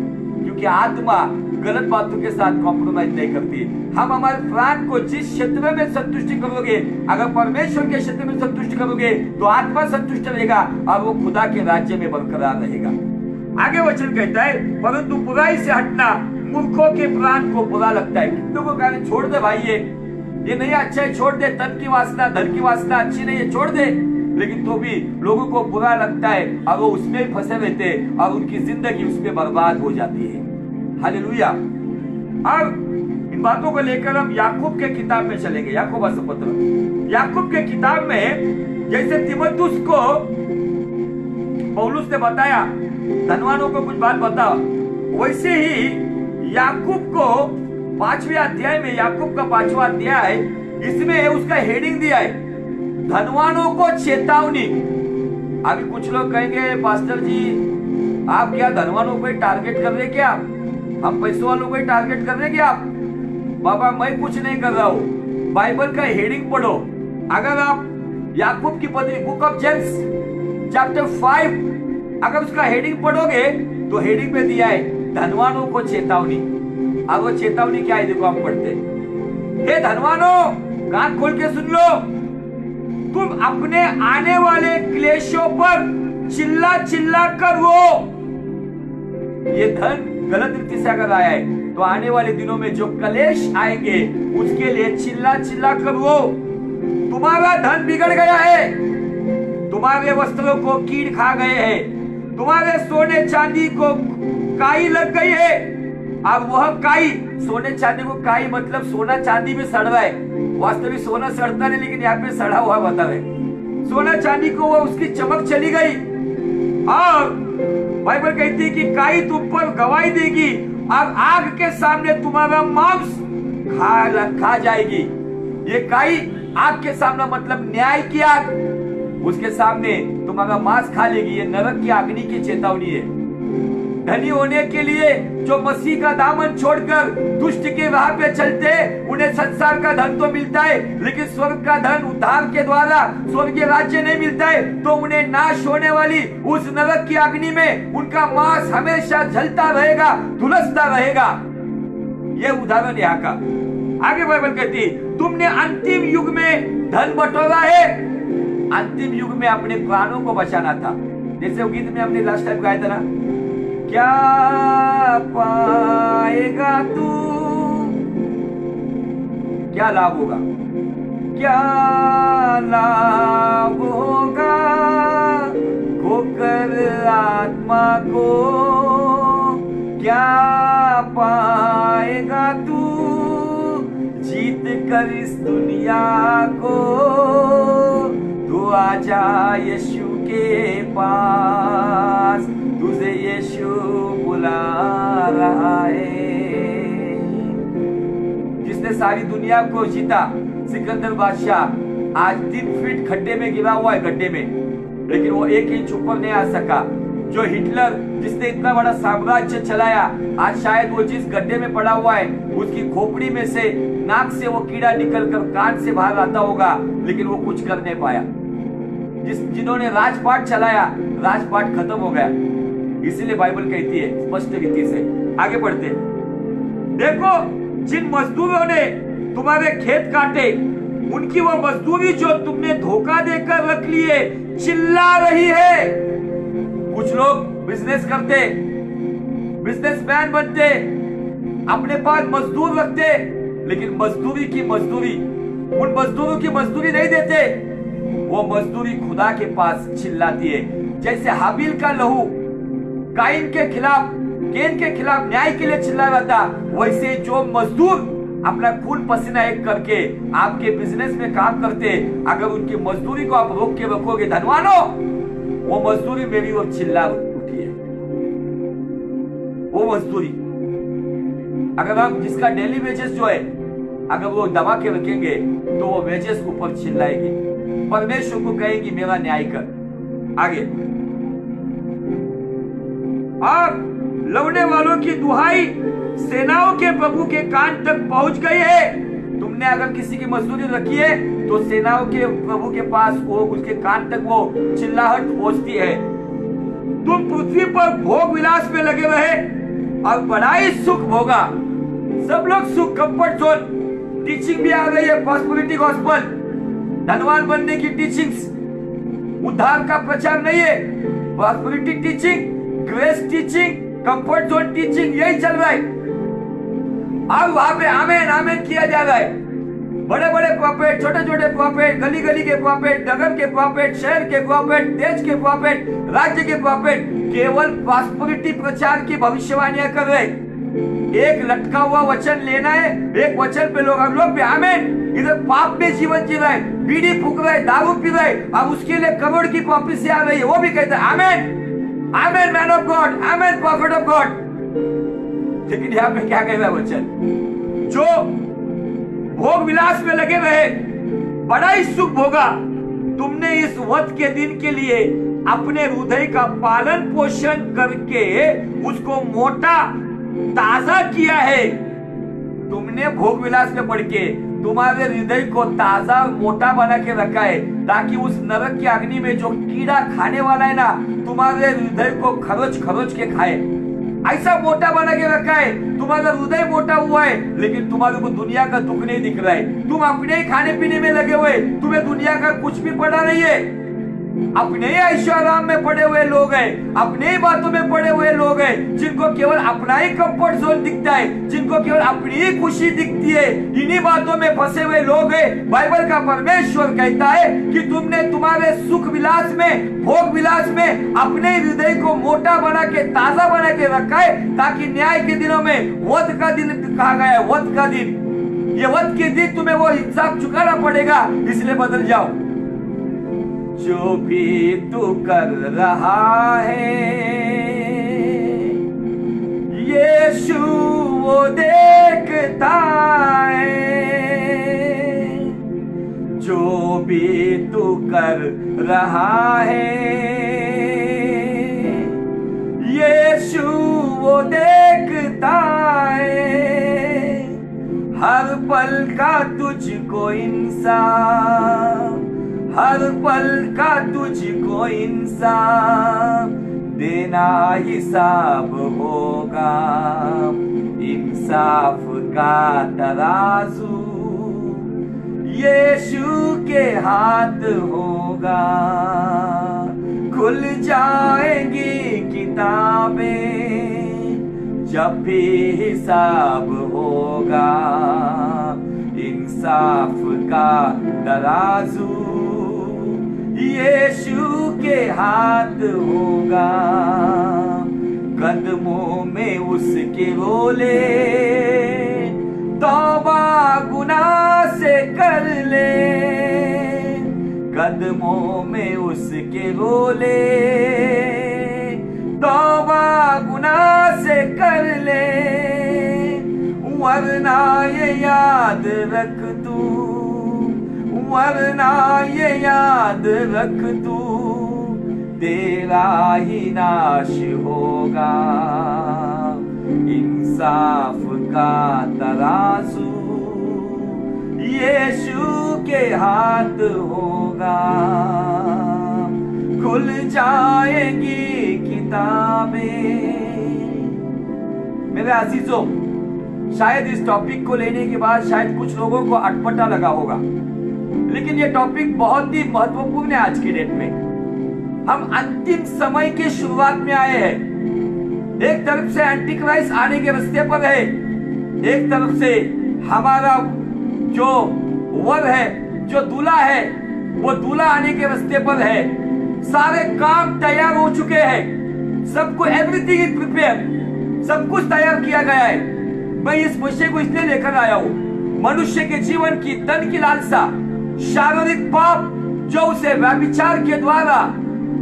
S1: क्योंकि आत्मा गलत बातों के साथ कॉम्प्रोमाइज नहीं करती। हम हमारे प्राण को जिस क्षेत्र में संतुष्टि करोगे, अगर परमेश्वर के क्षेत्र में संतुष्ट करोगे तो आत्मा संतुष्ट रहेगा और वो खुदा के राज्य में बरकरार रहेगा। आगे वचन कहता है, परंतु बुराई से हटना मूर्खों के प्राण को बुरा लगता है। कितनों को कहने छोड़ दे भाई, ये नहीं अच्छा है, छोड़ दे, तन की वासना धन की वासना अच्छी नहीं है, छोड़ दे, लेकिन तो भी लोगों को बुरा लगता है और वो उसमें फंसे रहते हैं और उनकी जिंदगी उसमें बर्बाद हो जाती है। हालेलुया। अब इन बातों को लेकर हम याकूब के किताब में चलेंगे। याकूब पत्र, याकूब के किताब में जैसे तीमुथियुस को पौलुस ने बताया धनवानों को कुछ बात बताओ, वैसे ही याकूब को 5वें अध्याय में, याकूब का 5वां अध्याय, इसमें उसका हेडिंग दिया है, धनवानों को चेतावनी। अभी कुछ लोग कहेंगे पास्टर जी आप क्या धनवानों को टारगेट कर रहे क्या, हम पैसों वालों को टारगेट कर रहे क्या? बाबा मैं कुछ नहीं कर रहा हूं, बाइबल का हेडिंग पढ़ो। अगर आप याकूब की पत्री बुक ऑफ जेम्स चैप्टर 5 अगर उसका हेडिंग पढ़ोगे तो हेडिंग में दिया है धनवानों को चेतावनी। अब वो चेतावनी क्या है देखो, हम पढ़ते हैं, हे धनवानों कान खोल के सुन लो, तुम अपने आने वाले क्लेशों पर चिल्ला चिल्ला कर रो। ये धन गलत रीति से अगर आया है तो आने वाले दिनों में जो कलेश आएंगे उसके लिए चिल्ला चिल्ला कर रो। तुम्हारा धन बिगड़ गया है, तुम्हारे वस्त्रों को कीड़ खा गए हैं, तुम्हारे सोने चांदी को काई लग गई है। अब वह काई, सोने चांदी को काई मतलब सोना चांदी में सड़ रहा है, वास्तविक सोना सड़ता नहीं लेकिन यहाँ पे सड़ा हुआ बता रहे, सोना चांदी को वो उसकी चमक चली गई। और बाइबल कहती है कि काई तुम पर गवाही देगी और आग के सामने तुम्हारा मांस खा जाएगी। ये काई आग के सामने मतलब न्याय की आग, उसके सामने तुम्हारा मांस खा लेगी। ये नरक की अग्नि की चेतावनी है। धनी होने के लिए जो मसीह का दामन छोड़कर दुष्ट के राह पे चलते, उन्हें संसार का धन तो मिलता है लेकिन स्वर्ग का धन उद्धार के द्वारा स्वर्गीय राज्य नहीं मिलता है, तो उन्हें नाश होने वाली उस नरक की अग्नि में उनका मांस हमेशा जलता रहेगा, झुलसता रहेगा। ये उदाहरण यहाँ का। आगे बाइबल कहती, तुमने अंतिम युग में धन बटोरा है। अंतिम युग में अपने प्राणों को बचाना था, जैसे गीत में हमने लास्ट टाइम गाया था ना, क्या पाएगा तू, क्या लाभ होगा, क्या लाभ होगा खोकर आत्मा को, क्या पाएगा तू जीत कर इस दुनिया को। तू आजा यीशु के पास, तुझे यीशु बुला रहा है। जिसने सारी दुनिया को जीता, सिकंदर बादशाह आज 3 फीट खड्डे में गिरा हुआ है, गड्ढे में, लेकिन वो 1 इंच ऊपर नहीं आ सका। जो हिटलर जिसने इतना बड़ा साम्राज्य चलाया, आज शायद वो जिस गड्ढे में पड़ा हुआ है उसकी खोपड़ी में से, नाक से वो कीड़ा निकलकर कान से बाहर आता होगा, लेकिन वो कुछ कर नहीं पाया। जिन्होंने राजपाट चलाया, राजपाट खत्म हो गया। इसीलिए बाइबल कहती है स्पष्ट रीति से, आगे बढ़ते, देखो जिन मजदूरों ने तुम्हारे खेत काटे, उनकी वो मजदूरी जो तुमने धोखा देकर रख ली है, चिल्ला रही है। कुछ लोग बिजनेस करते, बिजनेसमैन बनते, अपने पास मजदूर रखते, लेकिन मजदूरी की मजदूरी, उन मजदूरों की मजदूरी नहीं देते। वो मजदूरी खुदा के पास चिल्लाती है। जैसे हाबिल का लहू काइन के खिलाफ, केन के खिलाफ न्याय के लिए चिल्ला रहा था, वैसे जो मजदूर अपना खून पसीना एक करके आपके बिजनेस में काम करते, अगर उनकी मजदूरी को आप रोक के रखोगे, धनवानों, वो मजदूरी मेरी ओर चिल्ला उठी है। वो मजदूरी अगर हम, जिसका डेली वेजेस जो है, अगर वो दबा के रखेंगे तो वो वेजेस ऊपर चिल्लाएगी, परमेश्वर को कहेंगी मेरा न्याय कर। आगे, आप लौटने वालों की दुहाई सेनाओं के प्रभु के कान तक पहुंच गई है। तुमने अगर किसी की मजदूरी रखी है तो सेनाओं के प्रभु के पास वो, उसके कान तक वो चिल्लाहट पहुंचती है। तुम पृथ्वी पर भोग विलास में लगे रहे और बड़ा ही सुख भोगा। सब लोग सुख, कंफर्ट जोन, टीचिंग भी आ गई है, प्रॉस्पेरिटी गॉस्पेल, धनवान बनने की टीचिंग्स, उद्धार का प्रचार नहीं है, prosperity teaching, grace teaching, comfort zone teaching, यही चल रहा है। अब वहां पे आमेन आमेन किया जा रहा है। बड़े बड़े प्रॉफिट, छोटे छोटे प्रॉफिट, गली गली के प्रॉफिट, नगर के प्रॉफिट, शहर के प्रॉफिट, देश के प्रॉफिट, राज्य के प्रॉफिट, केवल प्रॉस्पेरिटी प्रचार की भविष्यवाणियां कर रहे। एक लटका हुआ वचन लेना है, एक वचन पे लोग भी आमेन, इधर पाप में जीवन जी रहे, बीड़ी फूक रहे, दारू पी रहे, अब उसके लिए करोड़ की प्रॉफिसी आ रही है, वो भी कहते हैं amen amen man of God, amen prophet of God. लेकिन यहाँ पे क्या कह रहा है वचन, जो भोग विलास में लगे रहे, बड़ा ही सुख भोगा। तुमने इस वध के दिन के लिए अपने हृदय का पालन पोषण करके उसको मोटा ताजा किया है। तुमने भोग विलास में पढ़ के तुम्हारे हृदय को ताजा मोटा बना के रखा है, ताकि उस नरक की अग्नि में जो कीड़ा खाने वाला है ना, तुम्हारे हृदय को खरोच खरोच के खाए। ऐसा मोटा बना के रखा है, तुम्हारा हृदय मोटा हुआ है, लेकिन तुम्हारे को दुनिया का दुख नहीं दिख रहा है। तुम अपने ही खाने पीने में लगे हुए, तुम्हें दुनिया का कुछ भी पड़ा नहीं है। अपने ही ऐश्वर्याराम में पड़े हुए लोग हैं, अपने ही बातों में पड़े हुए लोग हैं, जिनको केवल अपना ही कंफर्ट जोन दिखता है, जिनको केवल अपनी ही खुशी दिखती है। इन्हीं बातों में फंसे हुए लोग हैं। बाइबल का परमेश्वर कहता है कि तुमने तुम्हारे सुख विलास में, भोग विलास में अपने हृदय को मोटा बना के, ताजा बना के रखा है, ताकि न्याय के दिनों में, वध का दिन कहा गया है, वध का दिन, ये वध के दिन तुम्हें वो हिसाब चुकाना पड़ेगा। इसलिए बदल जाओ। जो भी तू कर रहा है, यीशु वो देखता है। जो भी तू कर रहा है, यीशु वो देखता है। हर पल का तुझको इंसाफ, हर पल का तुझको इंसाफ देना हिसाब होगा। इंसाफ का तराजू यीशु के हाथ होगा। खुल जाएंगी किताबें जब भी हिसाब होगा। इंसाफ का तराजू यीशु के हाथ होगा। कदमों में उसके रोले, तौबा गुनाह से कर ले। कदमों में उसके रोले, तौबा गुनाह से कर ले। वरना ये याद रख तू, वरना ये याद रख तू, तेरा ही नाश होगा। इंसाफ का तराजू यीशु के हाथ होगा। खुल जाएंगी किताबें। मेरे अजीजों, शायद इस टॉपिक को लेने के बाद शायद कुछ लोगों को अटपटा लगा होगा, लेकिन यह टॉपिक बहुत ही महत्वपूर्ण है आज की डेट में। हम अंतिम समय के शुरुआत में आए हैं। एक तरफ से एंटी क्राइस्ट आने के रास्ते पर है, एक तरफ से हमारा जो वर है, जो दूल्हा है, वो दूल्हा आने के रास्ते पर है। सारे काम तैयार हो चुके हैं, सबको एवरीथिंग इज प्रिपेयर, सब कुछ तैयार किया गया है। मैं इस विषय को इसलिए लेकर आया हूं, मनुष्य के जीवन की धन की लालसा, शारीरिक पाप जो उसे व्यभिचार के द्वारा,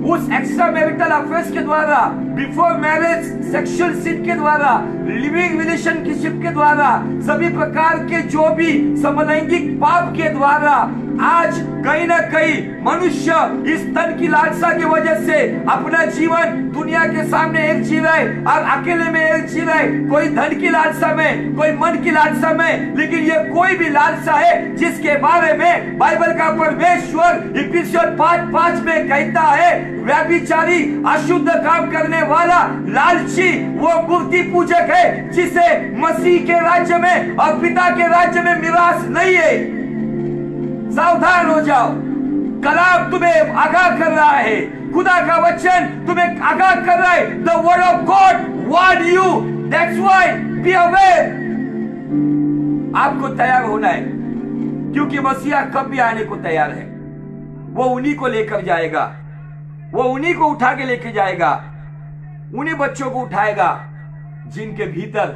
S1: उस एक्स्ट्रा मैरिटल अफेयर्स के द्वारा, बिफोर मैरिज सेक्सुअल सिन के द्वारा, लिविंग रिलेशनशिप के द्वारा, सभी प्रकार के जो भी समलैंगिक पाप के द्वारा आज कहीं ना कहीं मनुष्य इस धन की लालसा की वजह से अपना जीवन दुनिया के सामने एक जी रहा है और अकेले में एक जी रहा है। कोई धन की लालसा में, कोई मन की लालसा में, लेकिन ये कोई भी लालसा है जिसके बारे में बाइबल का परमेश्वर इफिसियंस 5:5 में कहता है, व्यभिचारी, अशुद्ध काम करने वाला, लालची वो मूर्ति पूजक है जिसे मसीह के राज्य में और पिता के राज्य में मिरास नहीं है। सावधान हो जाओ, कलाम तुम्हें आगाह कर रहा है, खुदा का वचन तुम्हें आगाह कर रहा है। The word of God warn you, that's why be aware। आपको तैयार होना है, क्योंकि मसीहा कब भी आने को तैयार है। वो उन्हीं को लेकर जाएगा, वो उन्हीं को उठा के लेके जाएगा, उन्हीं बच्चों को उठाएगा जिनके भीतर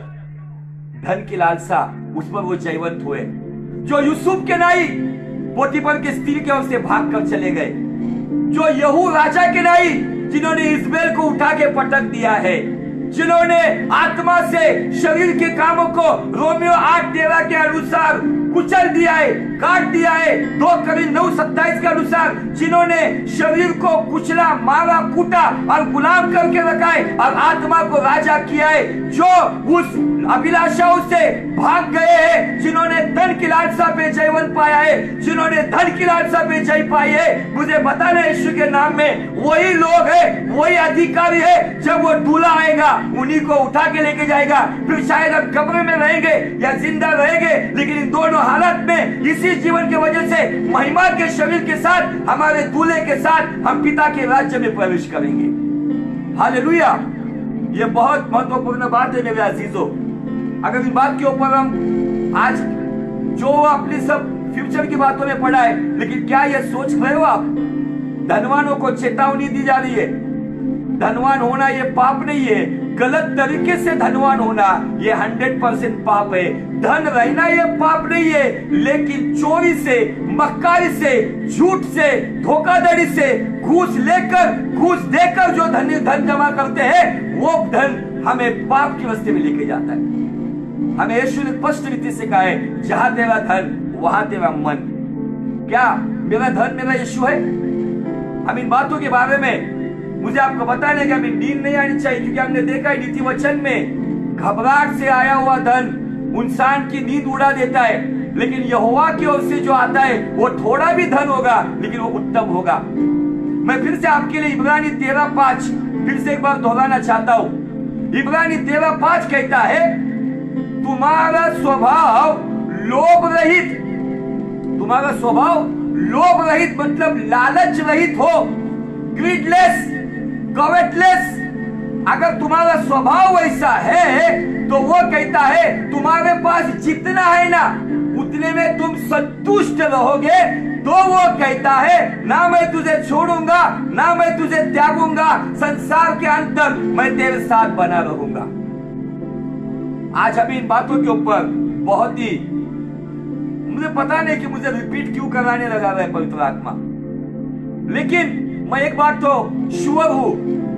S1: धन की लालसा, उस पर वो जयवंत हुए, जो यूसुफ के नाई पोतीफर के स्त्री के ओर से भाग कर चले गए, जो यहू राजा के नाई जिन्होंने इस्माइल को उठा के पटक दिया है, जिन्होंने आत्मा से शरीर के कामों को रोमियो 8:13 के अनुसार कुचल दिया है, काट दिया है। 2 Corinth 9:27 के अनुसार जिन्होंने शरीर को कुचला, मारा, कूटा और गुलाम करके रखा है और आत्मा को राजा किया है, जो उस अभिलाषाओं से भाग गए हैं, जिन्होंने धन की लालसा पे जयवंत पाया है, जिन्होंने धन की लालसा पे जय पाई है। मुझे बताना यीशु के नाम में वही लोग है, वही अधिकारी है, जब वो दूल्हा आएगा उन्हीं को उठा के लेके जाएगा। फिर शायद हम कब्र में रहेंगे या जिंदा रहेंगे, लेकिन इन दोनों हालत में इसी जीवन की वजह से महिमा के शरीर के साथ, हमारे दूल्हे के साथ हम पिता के राज्य में प्रवेश करेंगे। हालेलुया। ये बहुत महत्वपूर्ण बात है मेरे अजीजों। अगर इस बात के ऊपर हम आज जो अपनी सब फ्यूचर की बातों में पढ़ा है, लेकिन क्या ये सोच रहे हो आप, धनवानों को चेतावनी दी जा रही है, धनवान होना ये पाप नहीं है, गलत तरीके से धनवान होना ये 100% पाप है। धन रहना ये पाप नहीं है, लेकिन चोरी से, मक्कारी से, झूठ से, धोखाधड़ी से, घूस लेकर, घूस देकर जो धन जमा करते हैं, वो धन हमें पाप की रास्ते में लेके जाता है। हमें यीशु ने स्पष्ट रीति से कहा है, जहां तेरा धन वहां तेरा मन। क्या मेरा धन मेरा यीशु है? हम इन बातों के बारे में मुझे आपको बताने का भी नींद नहीं आनी चाहिए, क्योंकि हमने देखा है नीति वचन में घबराहट से आया हुआ धन इंसान की नींद उड़ा देता है, लेकिन यहोवा की ओर से जो आता है वो थोड़ा भी धन होगा लेकिन वो उत्तम होगा। मैं फिर से आपके लिए इब्रानी 13:5 फिर से एक बार दोहराना चाहता हूं। इब्रानी 13:5 कहता है, तुम्हारा स्वभाव लोभ रहित, तुम्हारा स्वभाव लोभ रहित मतलब लालच रहित हो, ग्रीडलेस, कवेटलेस। अगर तुम्हारा स्वभाव वैसा है तो वो कहता है तुम्हारे पास जितना है ना उतने में तुम संतुष्ट रहोगे, तो वो कहता है ना मैं तुझे छोड़ूंगा ना मैं तुझे त्यागूंगा, संसार के अंत तक मैं तेरे साथ बना रहूंगा। आज अभी इन बातों के ऊपर बहुत ही, मुझे पता नहीं कि मुझे रिपीट क्यों कराने लगा रहा है पवित्र आत्मा, लेकिन मैं एक बात तो श्योर हूं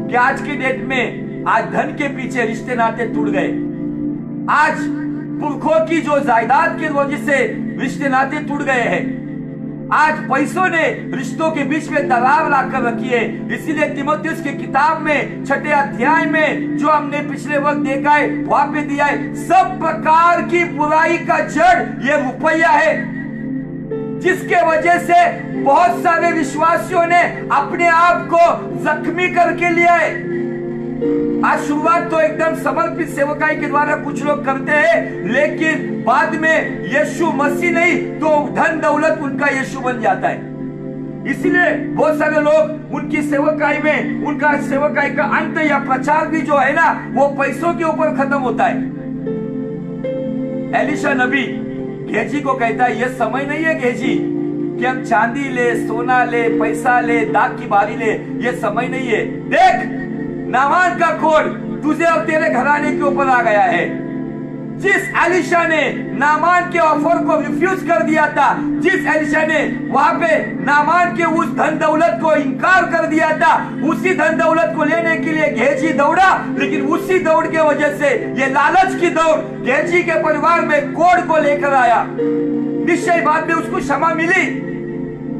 S1: कि आज की डेट में आज धन के पीछे रिश्ते नाते टूट गए। आज पुरखों की जो जायदाद की वजह से रिश्ते नाते टूट गए हैं। आज पैसों ने रिश्तों के बीच में दरार लाकर रखी है। इसीलिए तीमुथियुस की किताब में 6 अध्याय में जो हमने पिछले वक्त देखा है वहां पे दिया है, सब प्रकार की बुराई का जड़ ये रुपया है, जिसके वजह से बहुत सारे विश्वासियों ने अपने आप को जख्मी करके लिया है। आज शुरुआत तो एकदम समर्पित सेवकाई के द्वारा कुछ लोग करते हैं, लेकिन बाद में यीशु मसीह नहीं तो धन दौलत उनका यीशु बन जाता है। इसलिए बहुत सारे लोग उनकी सेवकाई में, उनका सेवकाई का अंत या प्रचार भी जो है ना, वो पैसों के ऊपर खत्म होता है। एलिशा नबी गेजी को कहता है, यह समय नहीं है गेजी कि हम चांदी ले, सोना ले, पैसा ले, दाग की बारी ले, यह समय नहीं है। देख, नामान का कोड तुझे और तेरे घराने के ऊपर आ गया है। जिस एलिशा ने नामान के ऑफर को रिफ्यूज कर दिया था, जिस एलिशा ने वहां पे नामान के उस धन दौलत को इनकार कर दिया था, उसी धन दौलत को लेने के लिए गेजी दौड़ा, लेकिन उसी दौड़ के वजह से ये लालच की दौड़ गेजी के परिवार में कोड को लेकर आया। निश्चय बाद में उसको क्षमा मिली,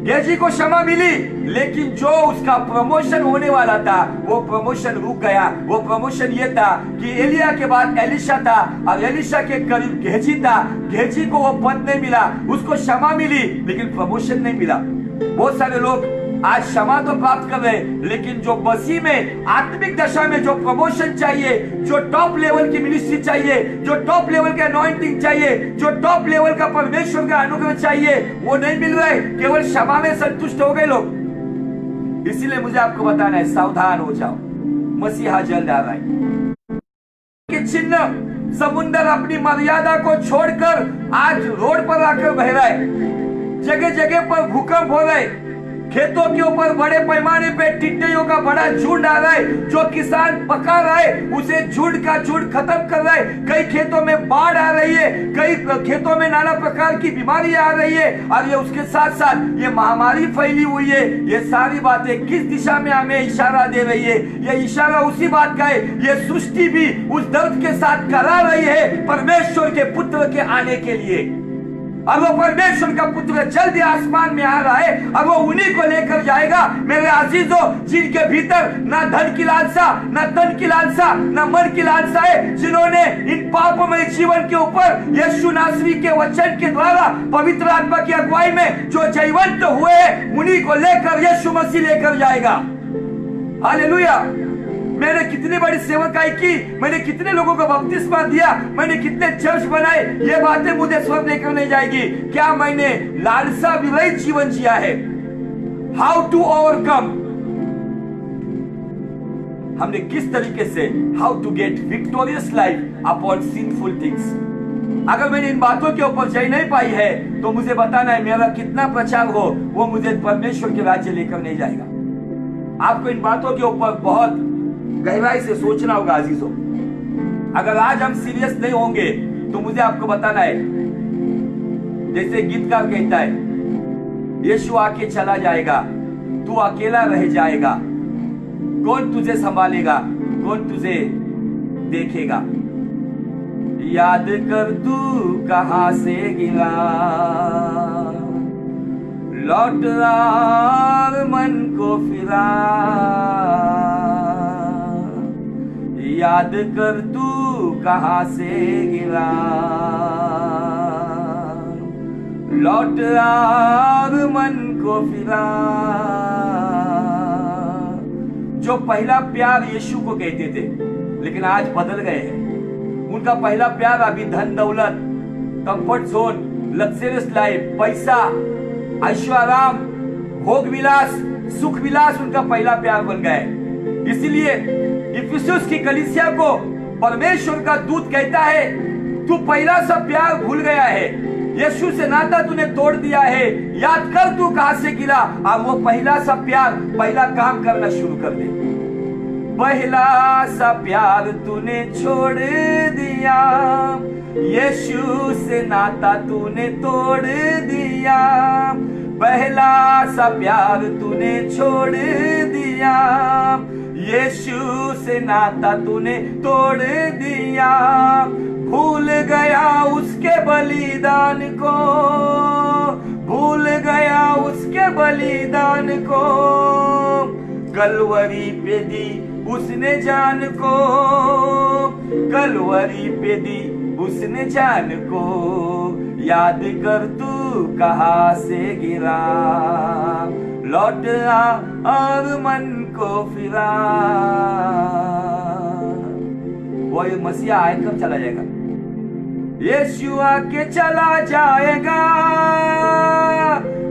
S1: गेजी को क्षमा मिली, लेकिन जो उसका प्रमोशन होने वाला था वो प्रमोशन रुक गया। वो प्रमोशन ये था कि एलिया के बाद एलिशा था और एलिशा के करीब गेजी था। गेजी को वो पद नहीं मिला, उसको क्षमा मिली लेकिन प्रमोशन नहीं मिला। बहुत सारे लोग आज क्षमा तो प्राप्त कर रहे, लेकिन जो मसीह में आत्मिक दशा में जो प्रमोशन चाहिए, जो टॉप लेवल की मिनिस्ट्री चाहिए, जो टॉप लेवल का अनॉइंटिंग चाहिए, जो टॉप लेवल का परमेश्वर का अनुग्रह चाहिए, वो नहीं मिल रहा है। केवल क्षमा में संतुष्ट हो गए लोग। इसीलिए मुझे आपको बताना है, सावधान हो जाओ, मसीहा जल्द आ रहा है। के चिन्ह समुद्र अपनी मर्यादा को छोड़कर आज रोड पर आकर बह रहा है। जगह जगह पर भूकंप हो रहे, खेतों के ऊपर बड़े पैमाने पे टिड्डियों का बड़ा झुंड आ रहा है। जो किसान पका रहा है उसे झुंड का झुंड खत्म कर रहा है। कई खेतों में बाढ़ आ रही है, कई खेतों में नाना प्रकार की बीमारी आ रही है, और ये उसके साथ साथ ये महामारी फैली हुई है। ये सारी बातें किस दिशा में हमें इशारा दे रही है? ये इशारा उसी बात का है, ये सृष्टि भी उस दर्द के साथ करा रही है परमेश्वर के पुत्र के आने के लिए। और वो परमेश्वर का पुत्र जल्दी आसमान में आ रहा है और वो उन्हीं को लेकर जाएगा। मेरे अजीजों, जिनके भीतर ना धन की लालसा, ना तन की लालसा, ना मन की लालसा है, जिन्होंने इन पापमय जीवन के ऊपर यीशु नासरी के वचन के द्वारा पवित्र आत्मा की अगुवाई में जो जयवंत हुए हैं, उन्हीं को लेकर यीशु मसीह लेकर जाएगा। हालेलुया। मैंने कितनी बड़ी सेवकाई की, मैंने कितने लोगों को बपतिस्मा दिया, मैंने कितने चर्च बनाए, ये बातें मुझे स्वर्ग लेकर नहीं जाएगी। क्या मैंने लालसा विरहित जीवन जिया है? हाउ टू ओवरकम, हमने किस तरीके से, how to get victorious life upon sinful things. अगर मैंने इन बातों के ऊपर जय नहीं पाई है तो मुझे बताना है, मेरा कितना प्रचार हो वो मुझे परमेश्वर के राज्य लेकर नहीं जाएगा। आपको इन बातों के ऊपर बहुत गहराई से सोचना होगा अजीजों। अगर आज हम सीरियस नहीं होंगे तो मुझे आपको बताना है, जैसे गीतकार कहता है, यीशु आके चला जाएगा, तू अकेला रह जाएगा, कौन तुझे संभालेगा, कौन तुझे देखेगा। याद कर तू कहां से गिरा, लौट आ मन को फिरा। याद कर तू कहां से गिरा, लौट आ मन को फिरा। जो पहला प्यार यीशु को कहते थे लेकिन आज बदल गए हैं। उनका पहला प्यार अभी धन दौलत, कंफर्ट जोन, लग्जरियस लाइफ, पैसा, ऐश्वर्याराम, भोग विलास, सुख विलास उनका पहला प्यार बन गया है। इसलिए इफिसुस की कलीसिया को परमेश्वर का दूत कहता है, तू पहला सा प्यार भूल गया है, यीशु से नाता तूने तोड़ दिया है। याद कर तू कहां से गिरा और वो पहला सा प्यार, पहला काम करना शुरू कर दे। पहला सा प्यार तूने छोड़ दिया, यीशु से नाता तूने तोड़ दिया। पहला सा प्यार तूने छोड़ दिया, यीशु से नाता तूने तोड़ दिया। भूल गया उसके बलिदान को, भूल गया कलवरी पे दी उसने जान को, कलवरी पे दी उसने जान को, याद कर तू कहाँ से गिरा, लौट आ और मन को फिरा। वो मसीहा आए कब चला जाएगा? यीशु आके चला जाएगा,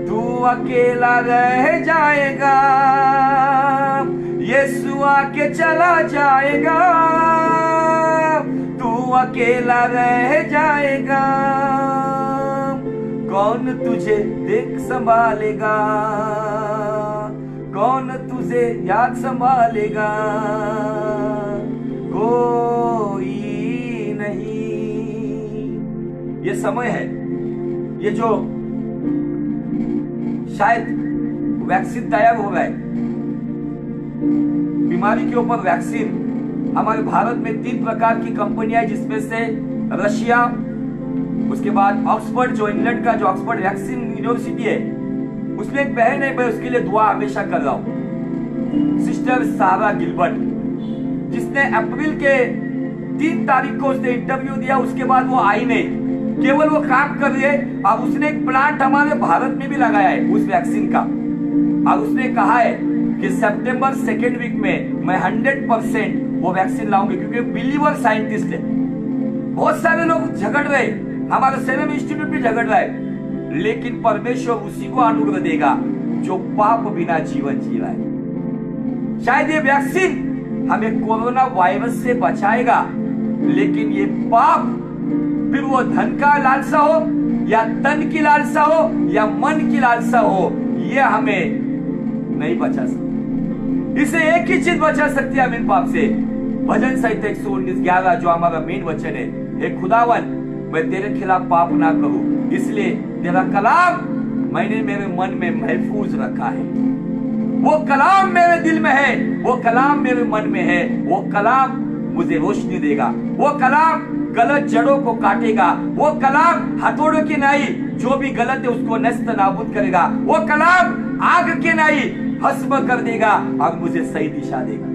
S1: तू अकेला रह जाएगा। यीशु आके चला जाएगा, तू अकेला रह जाएगा। कौन तुझे देख संभालेगा, कौन तुझे याद संभालेगा, कोई नहीं। ये समय है, ये जो शायद वैक्सीन तैयार हो रहा है, बीमारी के ऊपर वैक्सीन। हमारे भारत में 3 प्रकार की कंपनियां हैं, जिसमें से रशिया, उसके बाद ऑक्सफोर्ड, जो इंग्लैंड का जो ऑक्सफोर्ड वैक्सीन यूनिवर्सिटी है, उसमें एक बहन है, मैं उसके लिए दुआ हमेशा कर रहा हूं, सिस्टर सारा गिलबर्ट, जिसने अप्रैल के 3 तारीख को उसने इंटरव्यू दिया। उसके बाद वो आई नहीं, केवल वो काम कर रही है। अब उसने एक प्लांट हमारे भारत में भी लगाया है उस वैक्सीन का, और उसने कहा है कि सितंबर 2nd वीक में मैं 100% वो वैक्सीन लाऊंगी, क्योंकि बिलीवर साइंटिस्ट है। बहुत सारे लोग झगड़ रहे, हमारे सेरम इंस्टीट्यूट भी झगड़ रहा है, लेकिन परमेश्वर उसी को अनुग्रह देगा जो पाप बिना जीवन जी रहा है। शायद ये वैक्सीन हमें कोरोना वायरस से बचाएगा, लेकिन ये पाप, फिर वो धन का लालसा हो या तन की लालसा हो या मन की लालसा हो, ये हमें नहीं बचा सकती। इसे एक ही चीज बचा सकती है हमें पाप से। भजन संहिता 119:11 जो हमारा मेन वचन है, हे खुदावन मैं तेरे खिलाफ पाप ना करूं, इसलिए तेरा कलाम मैंने मेरे मन में महफूज रखा है। वो कलाम मेरे दिल में है, वो कलाम मेरे मन में है, वो कलाम मुझे रोशनी देगा, वो कलाम गलत जड़ों को काटेगा, वो कलाम हथौड़ों की नाई जो भी गलत है उसको नष्ट नाबूद करेगा, वो कलाम आग की नाई भस्म कर देगा और मुझे सही दिशा देगा।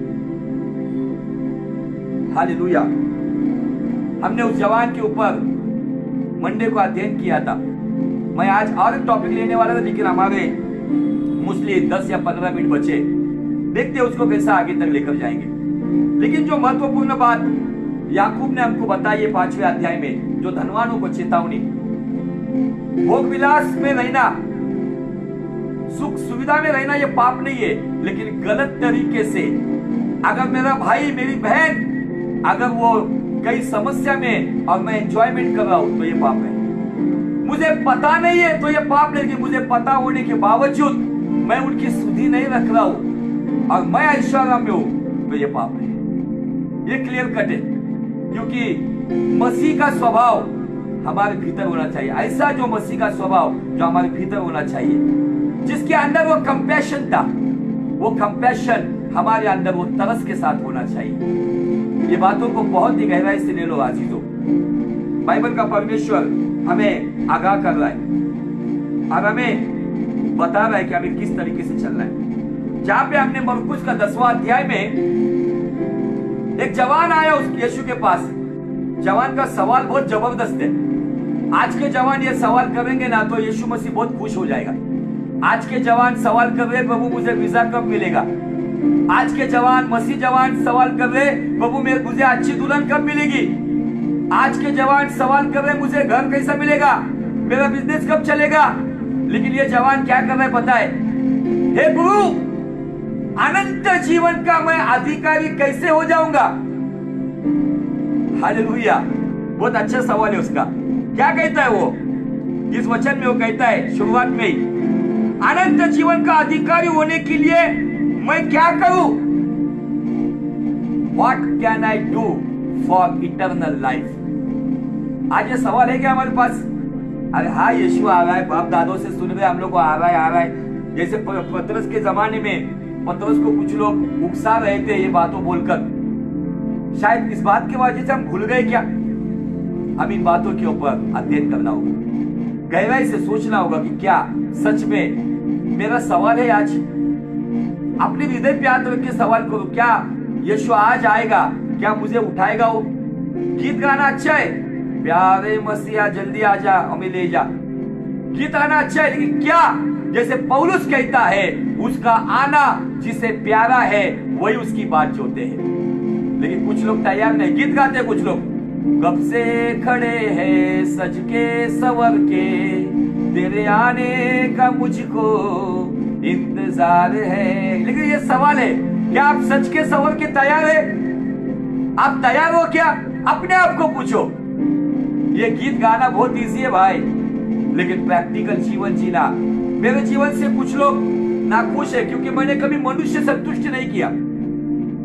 S1: हालेलुया। हमने उस जवान के ऊपर मंडे को अध्ययन किया था। मैं आज और एक टॉपिक लेने वाला था, लेकिन हमारे मुस्लिम 10 या 15 मिनट बचे, देखते हैं उसको कैसा आगे तक लेकर जाएंगे। लेकिन जो महत्वपूर्ण बात याकूब ने हमको बताई है 5वें अध्याय में, जो धनवानों को चेतावनी, भोग विलास में रहना, सुख सुविधा में रहना ये पाप नहीं है, लेकिन गलत तरीके से अगर मेरा भाई मेरी बहन अगर वो कई समस्या में और मैं एंजॉयमेंट कर रहा हूं तो ये पाप है। मुझे पता नहीं है तो ये पाप, लेकिन मुझे पता होने के बावजूद मैं उनकी सुधि नहीं रख रहा हूं और मैं ऐश्वर्य में हूं तो ये पाप है। ये क्लियर कट है, क्योंकि मसीह का स्वभाव हमारे भीतर होना चाहिए, ऐसा जो मसीह का स्वभाव जो हमारे भीतर होना चाहिए, जिसके अंदर वो कंपैशन था, वो कंपैशन हमारे अंदर वो तरस के साथ होना चाहिए। ये बातों को बहुत ही गहराई से ले लो आजीजों। बाइबल का परमेश्वर हमें आगाह कर रहा है और हमें बता रहा है कि हमें किस तरीके से चलना है। जहां पे हमने मरकुस का 10वां अध्याय में एक जवान आया उस यीशु के पास। जवान का सवाल बहुत जबरदस्त है। आज के जवान ये सवाल करेंगे ना तो यीशु मसीह बहुत खुश हो जाएगा। आज के जवान सवाल कर रहे, प्रभु मुझे वीजा कब मिलेगा। आज के जवान मसीह जवान सवाल कर रहे, प्रभु मुझे अच्छी दुल्हन कब मिलेगी। आज के जवान सवाल कर रहे, मुझे घर कैसा मिलेगा, मेरा बिजनेस कब चलेगा। लेकिन ये जवान क्या कर रहे पता है, हे गुरु अनंत जीवन का मैं अधिकारी कैसे हो जाऊंगा। हालेलुया। बहुत अच्छा सवाल है उसका। क्या कहता है वो इस वचन में? वो कहता है शुरुआत में ही, अनंत जीवन का अधिकारी होने के लिए मैं क्या करूं? What can I do for eternal life? आज ये सवाल है क्या हमारे पास? अरे हाँ, यीशु आ रहा है, बाप दादों से सुन रहे हम लोग को, आ रहा है। जैसे पतरस के जमाने में पतरस को कुछ लोग उकसा रहे थे ये बातों बोलकर। शायद इस बात की वजह से हम भूल गए क्या? हम इन बातों के ऊपर अध्ययन करना होगा, गहराई से सोचना होगा कि क्या सच में मेरा सवाल है अपने हृदय पे हाथ रख के सवाल करो, क्या यीशु आज आएगा? क्या मुझे उठाएगा? वो गीत गाना अच्छा है, प्यारे मसीहा जल्दी आ जा हमें ले जा, गीत गाना अच्छा है, लेकिन क्या जैसे पौलुस कहता है उसका आना जिसे प्यारा है वही उसकी बात जोते हैं। लेकिन कुछ लोग तैयार नहीं, गीत गाते हैं कुछ लोग, कब से खड़े हैं सज के सवर के, तेरे आने का मुझको इंतजार है। लेकिन ये सवाल है, क्या आप सच के सवर के तैयार है? आप तैयार हो क्या? अपने आप को पूछो। ये गीत गाना बहुत इजी है भाई, लेकिन प्रैक्टिकल जीवन जीना, मेरे जीवन से कुछ लोग नाखुश है क्योंकि मैंने कभी मनुष्य संतुष्ट नहीं किया।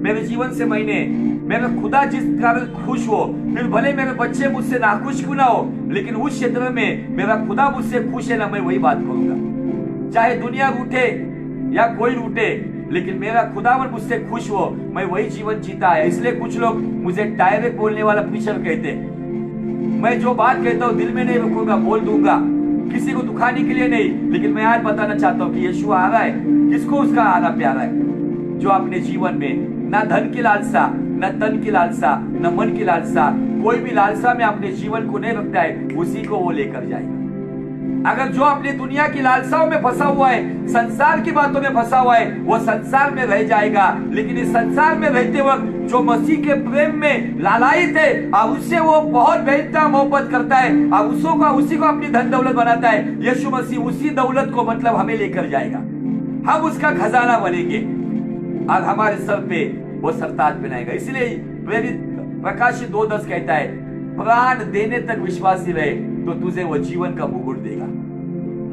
S1: मेरे जीवन से मेरा खुदा जिस कारण खुश हो, फिर भले मेरे बच्चे मुझसे नाखुश क्यों ना हो, लेकिन उस क्षेत्र में मेरा खुदा मुझसे खुश है ना, मैं वही बात करूंगा। चाहे दुनिया रूठे या कोई रूठे, लेकिन मेरा खुदावन मुझसे खुश हो, मैं वही जीवन जीता है। इसलिए कुछ लोग मुझे डायरेक्ट बोलने वाला प्रीचर कहते हैं। मैं जो बात कहता हूँ दिल में नहीं रखूंगा, बोल दूंगा, किसी को दुखाने के लिए नहीं। लेकिन मैं आज बताना चाहता हूँ कि यीशु आ रहा है। किसको उसका आना प्यारा है? जो अपने जीवन में ना धन की लालसा, न तन की लालसा, न मन की लालसा, कोई भी लालसा में अपने जीवन को नहीं रखता है, उसी को वो लेकर जाएगा। अगर जो अपनी दुनिया की लालसाओं में फंसा हुआ है, संसार की बातों में फंसा हुआ है, वो संसार में रह जाएगा। लेकिन इस संसार में रहते वक्त जो मसीह के प्रेम में लालायित है और उससे वो बहुत बेहतर मोहब्बत करता है और उसी को अपनी धन दौलत बनाता है, यीशु मसीह उसी दौलत को मतलब हमें लेकर जाएगा। हम उसका खजाना बनेंगे और हमारे सर पे वो सरताज बनाएगा। इसलिए प्रेरित प्रकाशित 2:10 कहता है, प्राण देने तक विश्वासी रहे तो तुझे वो जीवन का मुकुट देगा।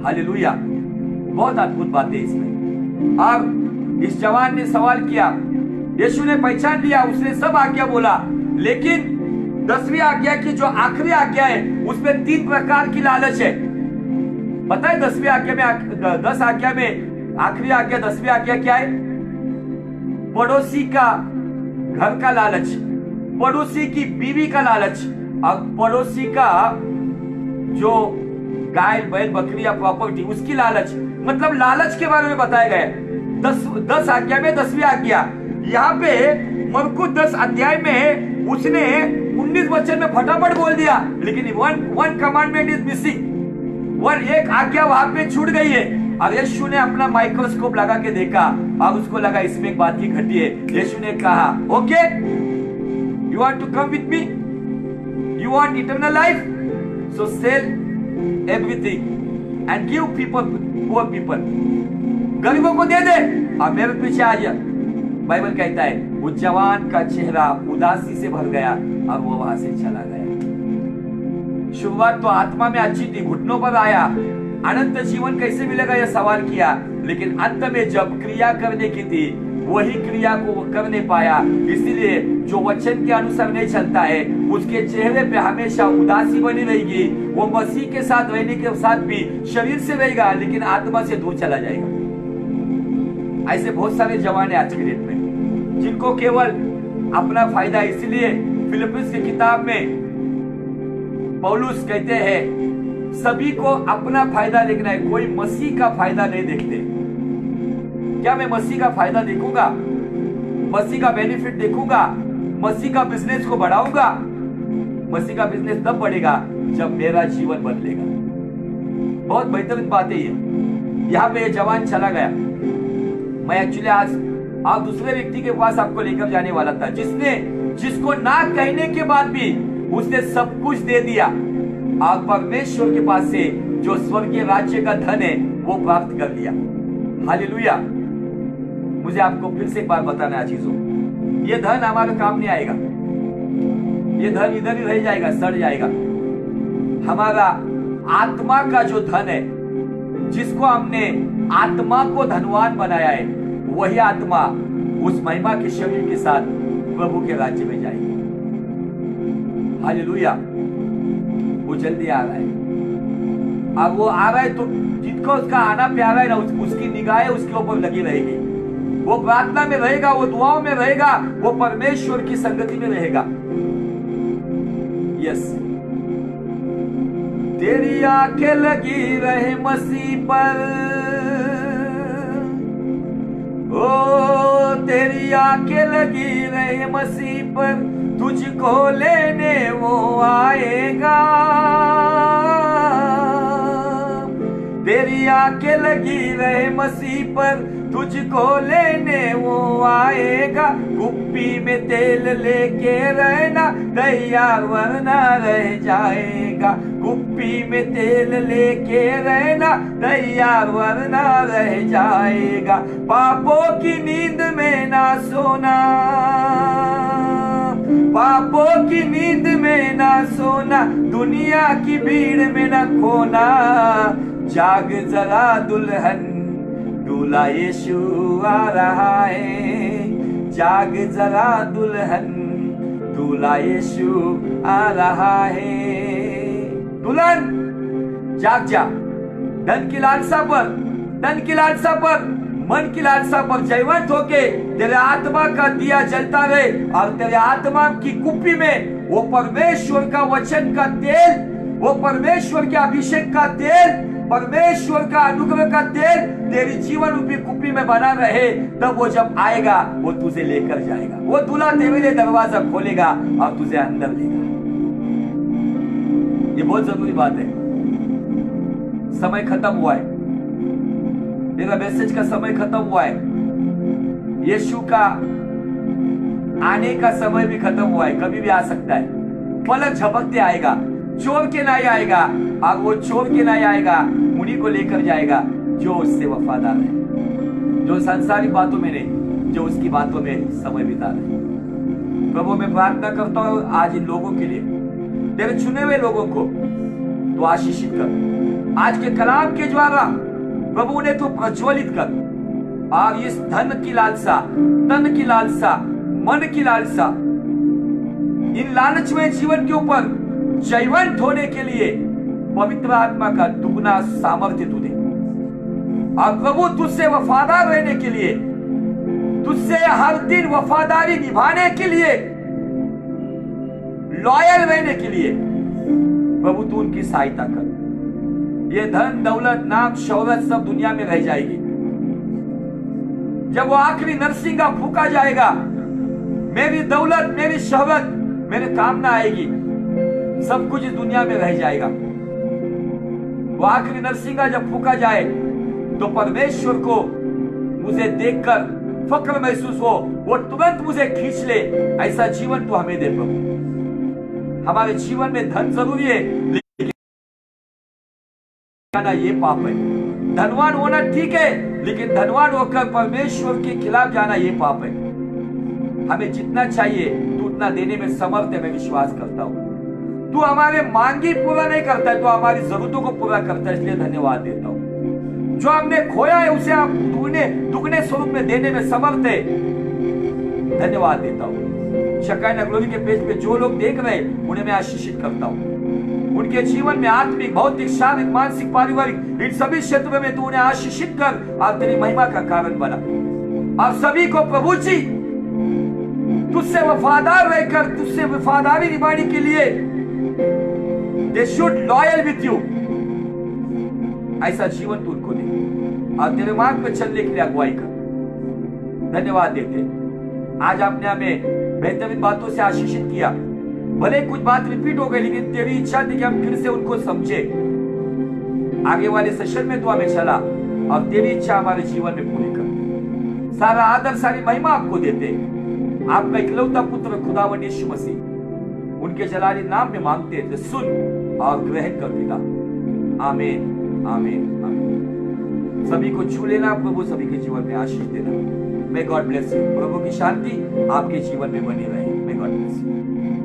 S1: हालेलुया। बहुत अद्भुत बात है इसमें। अब इस जवान ने सवाल किया, यीशु ने पहचान लिया, उसने सब आज्ञा बोला, लेकिन 10वीं आज्ञा की जो आखिरी आज्ञा है उसमें 3 प्रकार की लालच है। पता है 10वीं आज्ञा में, 10 आज्ञा में आखिरी आज्ञा 10वीं आज्ञा क्या है? पड़ोसी का घर का लालच, पड़ोसी की बीवी का लालच और पड़ोसी का जो गाय बैल बकरी या प्रॉपर्टी उसकी लालच। मतलब लालच के बारे में बताया गया 10 आज्ञा में 10वीं आज्ञा। यहाँ पे मरकुस 10 अध्याय में उसने 19 वचन में फटाफट बोल दिया, लेकिन वन कमांडमेंट इज मिसिंग। एक आज्ञा वहां पे छूट गई है। और यीशु ने अपना माइक्रोस्कोप लगा के देखा और उसको लगा इसमें एक बात की घटी है। यीशु ने कहा, okay, you want to come with me, you want eternal life, so sell everything and give poor people. गरीबों को दे दे और मेरे पीछे आ जा। बाइबल कहता है वो जवान का चेहरा उदासी से भर गया और वो वहां से चला गया। शुरुआत तो आत्मा में अच्छी थी, घुटनों पर आया, अनंत जीवन कैसे मिलेगा यह सवाल किया, लेकिन अंत में जब क्रिया करने की थी वही क्रिया को वो कर नहीं पाया। इसलिए जो वचन के अनुसार नहीं चलता है उसके चेहरे पे हमेशा उदासी बनी रहेगी। वो मसीह के साथ रहने के साथ भी शरीर से रहेगा, लेकिन आत्मा से दूर चला जाएगा। ऐसे बहुत सारे जवान है आज के डेट में जिनको केवल अपना फायदा। इसलिए फिलिपियों की किताब में पौलुस कहते हैं सभी को अपना फायदा देखना है, कोई मसीह का फायदा नहीं देखते। क्या मैं मसीह का फायदा देखूंगा, मसीह का बेनिफिट देखूंगा, मसीह का बिजनेस को बढ़ाऊंगा? मसीह का बिजनेस तब बढ़ेगा जब मेरा जीवन बदलेगा। बहुत बेहतरीन बात है ये। यहाँ पे ये जवान चला गया। मैं एक्चुअली आज आप दूसरे व्यक्ति के पास आपको लेकर जाने वाला था, जिसको ना कहने के बाद भी उसने सब कुछ दे दिया और परमेश्वर के पास से जो स्वर्गीय राज्य का धन है वो प्राप्त कर लिया। हालेलुया। मुझे आपको फिर से एक बार बताना है चीजों, ये धन हमारे काम नहीं आएगा, ये धन इधर ही रह जाएगा, सड़ जाएगा। हमारा आत्मा का जो धन है, जिसको हमने आत्मा को धनवान बनाया है, वही आत्मा उस महिमा के शरीर के साथ प्रभु के राज्य में जाएगी। हालेलुया। वो जल्दी आ रहा है। अब वो आ रहा है तो जिसको उसका आना प्यारा है ना, उसकी निगाहें उसके ऊपर लगी रहेगी। वो प्रार्थना में रहेगा, वो दुआओं में रहेगा, वो परमेश्वर की संगति में रहेगा। यस, तेरी आंखें लगी रहे मसीह पर, ओ तेरी आंखें लगी रहे मसीह पर, तुझको लेने वो आएगा। तेरी आंखें लगी रहे मसीह पर, तुझको लेने वो आएगा। कुप्पी में तेल लेके रहना तैयार, वरना रह जाएगा। कुप्पी में तेल लेके रहना तैयार, वरना रह जाएगा। पापों की नींद में ना सोना, पापों की नींद में ना सोना, दुनिया की भीड़ में ना खोना। जाग जरा दुल्हन, दूल्हा यीशु आ रहा है। जाग जरा दुल्हन, दूल्हा यीशु आ रहा है। दुल्हन जाग जा, धन की लालसा पर, धन की लालसा पर, मन की लालसा पर जयवंत होके तेरे आत्मा का दिया जलता रहे, और तेरे आत्मा की कुप्पी में वो परमेश्वर का वचन का तेल, वो परमेश्वर के अभिषेक का तेल, परमेश्वर का अनुग्रह का तेल तेरी जीवन रूपी कुप्पी में बना रहे। तब वो जब आएगा वो तुझे लेकर जाएगा। वो दूल्हा तेरे लिए दरवाजा खोलेगा और तुझे अंदर लेगा। ये बहुत जरूरी बात है। समय खत्म हुआ है, मेरा मैसेज का समय खत्म हुआ है। यीशु का आने का समय भी खत्म हुआ है, कभी भी आ सकता है। पलक झपकते आएगा, चोर के नहीं आएगा, और वो चोर के नहीं आएगा, उन्हीं को लेकर जाएगा जो उससे वफादार है, जो सांसारिक बातों में नहीं, जो उसकी बातों में समय बिता रहे। प्रभु मैं प्रार्थना करता हूं आज इन लोगों के लिए, तेरे चुने हुए लोगों को तो आशीषित कर। आज के कलाम के द्वारा प्रभु ने तो प्रज्वलित कर, और इस धन की लालसा, तन की लालसा, मन की लालसा, इन लालचमय जीवन के ऊपर जयवंत होने के लिए पवित्र आत्मा का दुगना सामर्थ्य तू दे। और प्रभु तुझसे वफादार रहने के लिए, तुझसे हर दिन वफादारी निभाने के लिए, लॉयल रहने के लिए प्रभु तू उनकी सहायता कर। ये धन दौलत नाम शौहरत सब दुनिया में रह जाएगी। जब वो आखिरी नरसिंह का फूका जाएगा, मेरी दौलत, मेरी शौहरत, मेरे काम ना आएगी, सब कुछ इस दुनिया में रह जाएगा। वो आखिरी नरसिंगा जब फूका जाए तो परमेश्वर को मुझे देखकर फक्र महसूस हो, वो तुरंत मुझे खींच ले। ऐसा जीवन तो हमें दे प्रभु। हमारे जीवन में धन जरूरी है, लेकिन ये पाप है। धनवान होना ठीक है, लेकिन धनवान होकर परमेश्वर के खिलाफ जाना ये पाप है। हमें जितना चाहिए तू उतना देने में समर्थ है, मैं विश्वास करता हूं। तू हमारे मांगी पूरा नहीं करता है, तो हमारी जरूरतों को पूरा करता है, इसलिए धन्यवाद देता हूं। जो हमने खोया है उसे आप दुगने स्वरूप में देने में समर्थ है, धन्यवाद देता हूं। शकायना ग्लोरी के पेज पे जो लोग देख रहे हैं उन्हें मैं आशीषित करता हूं। उनके जीवन में आत्मिक, भौतिक, शारीरिक, मानसिक, पारिवारिक, इन सभी क्षेत्रों में तू उन्हें आशीषित कर और तेरी महिमा का कारण बना। और सभी को प्रभु जी तुझसे वफादार रहकर, तुझसे वफादारी निभाने के लिए they should loyal with you, ऐसा जीवन तू उनको दे और तेरे मार्ग पे चलने के लिए अगुवाई कर। धन्यवाद देते। आज आपने हमें बेहतरीन बातों से आशीषित किया। भले कुछ बात रिपीट हो गई, लेकिन तेरी इच्छा थी कि हम फिर से उनको समझे। आगे वाले सेशन में तो हमें चला और तेरी इच्छा हमारे जीवन में पूरी कर। सारा आदर, सारी महिमा आपको देते। आपका इकलौता पुत्र खुदावंद यीशु मसीह, उनके जलाली नाम में मांगते हैं, सुन और ग्रहण कर पिता। आमीन, आमीन, आमीन। सभी को छू लेना प्रभु, सभी के जीवन में आशीष देना। May God bless you. प्रभु की शांति आपके जीवन में बनी रहे। May God bless you.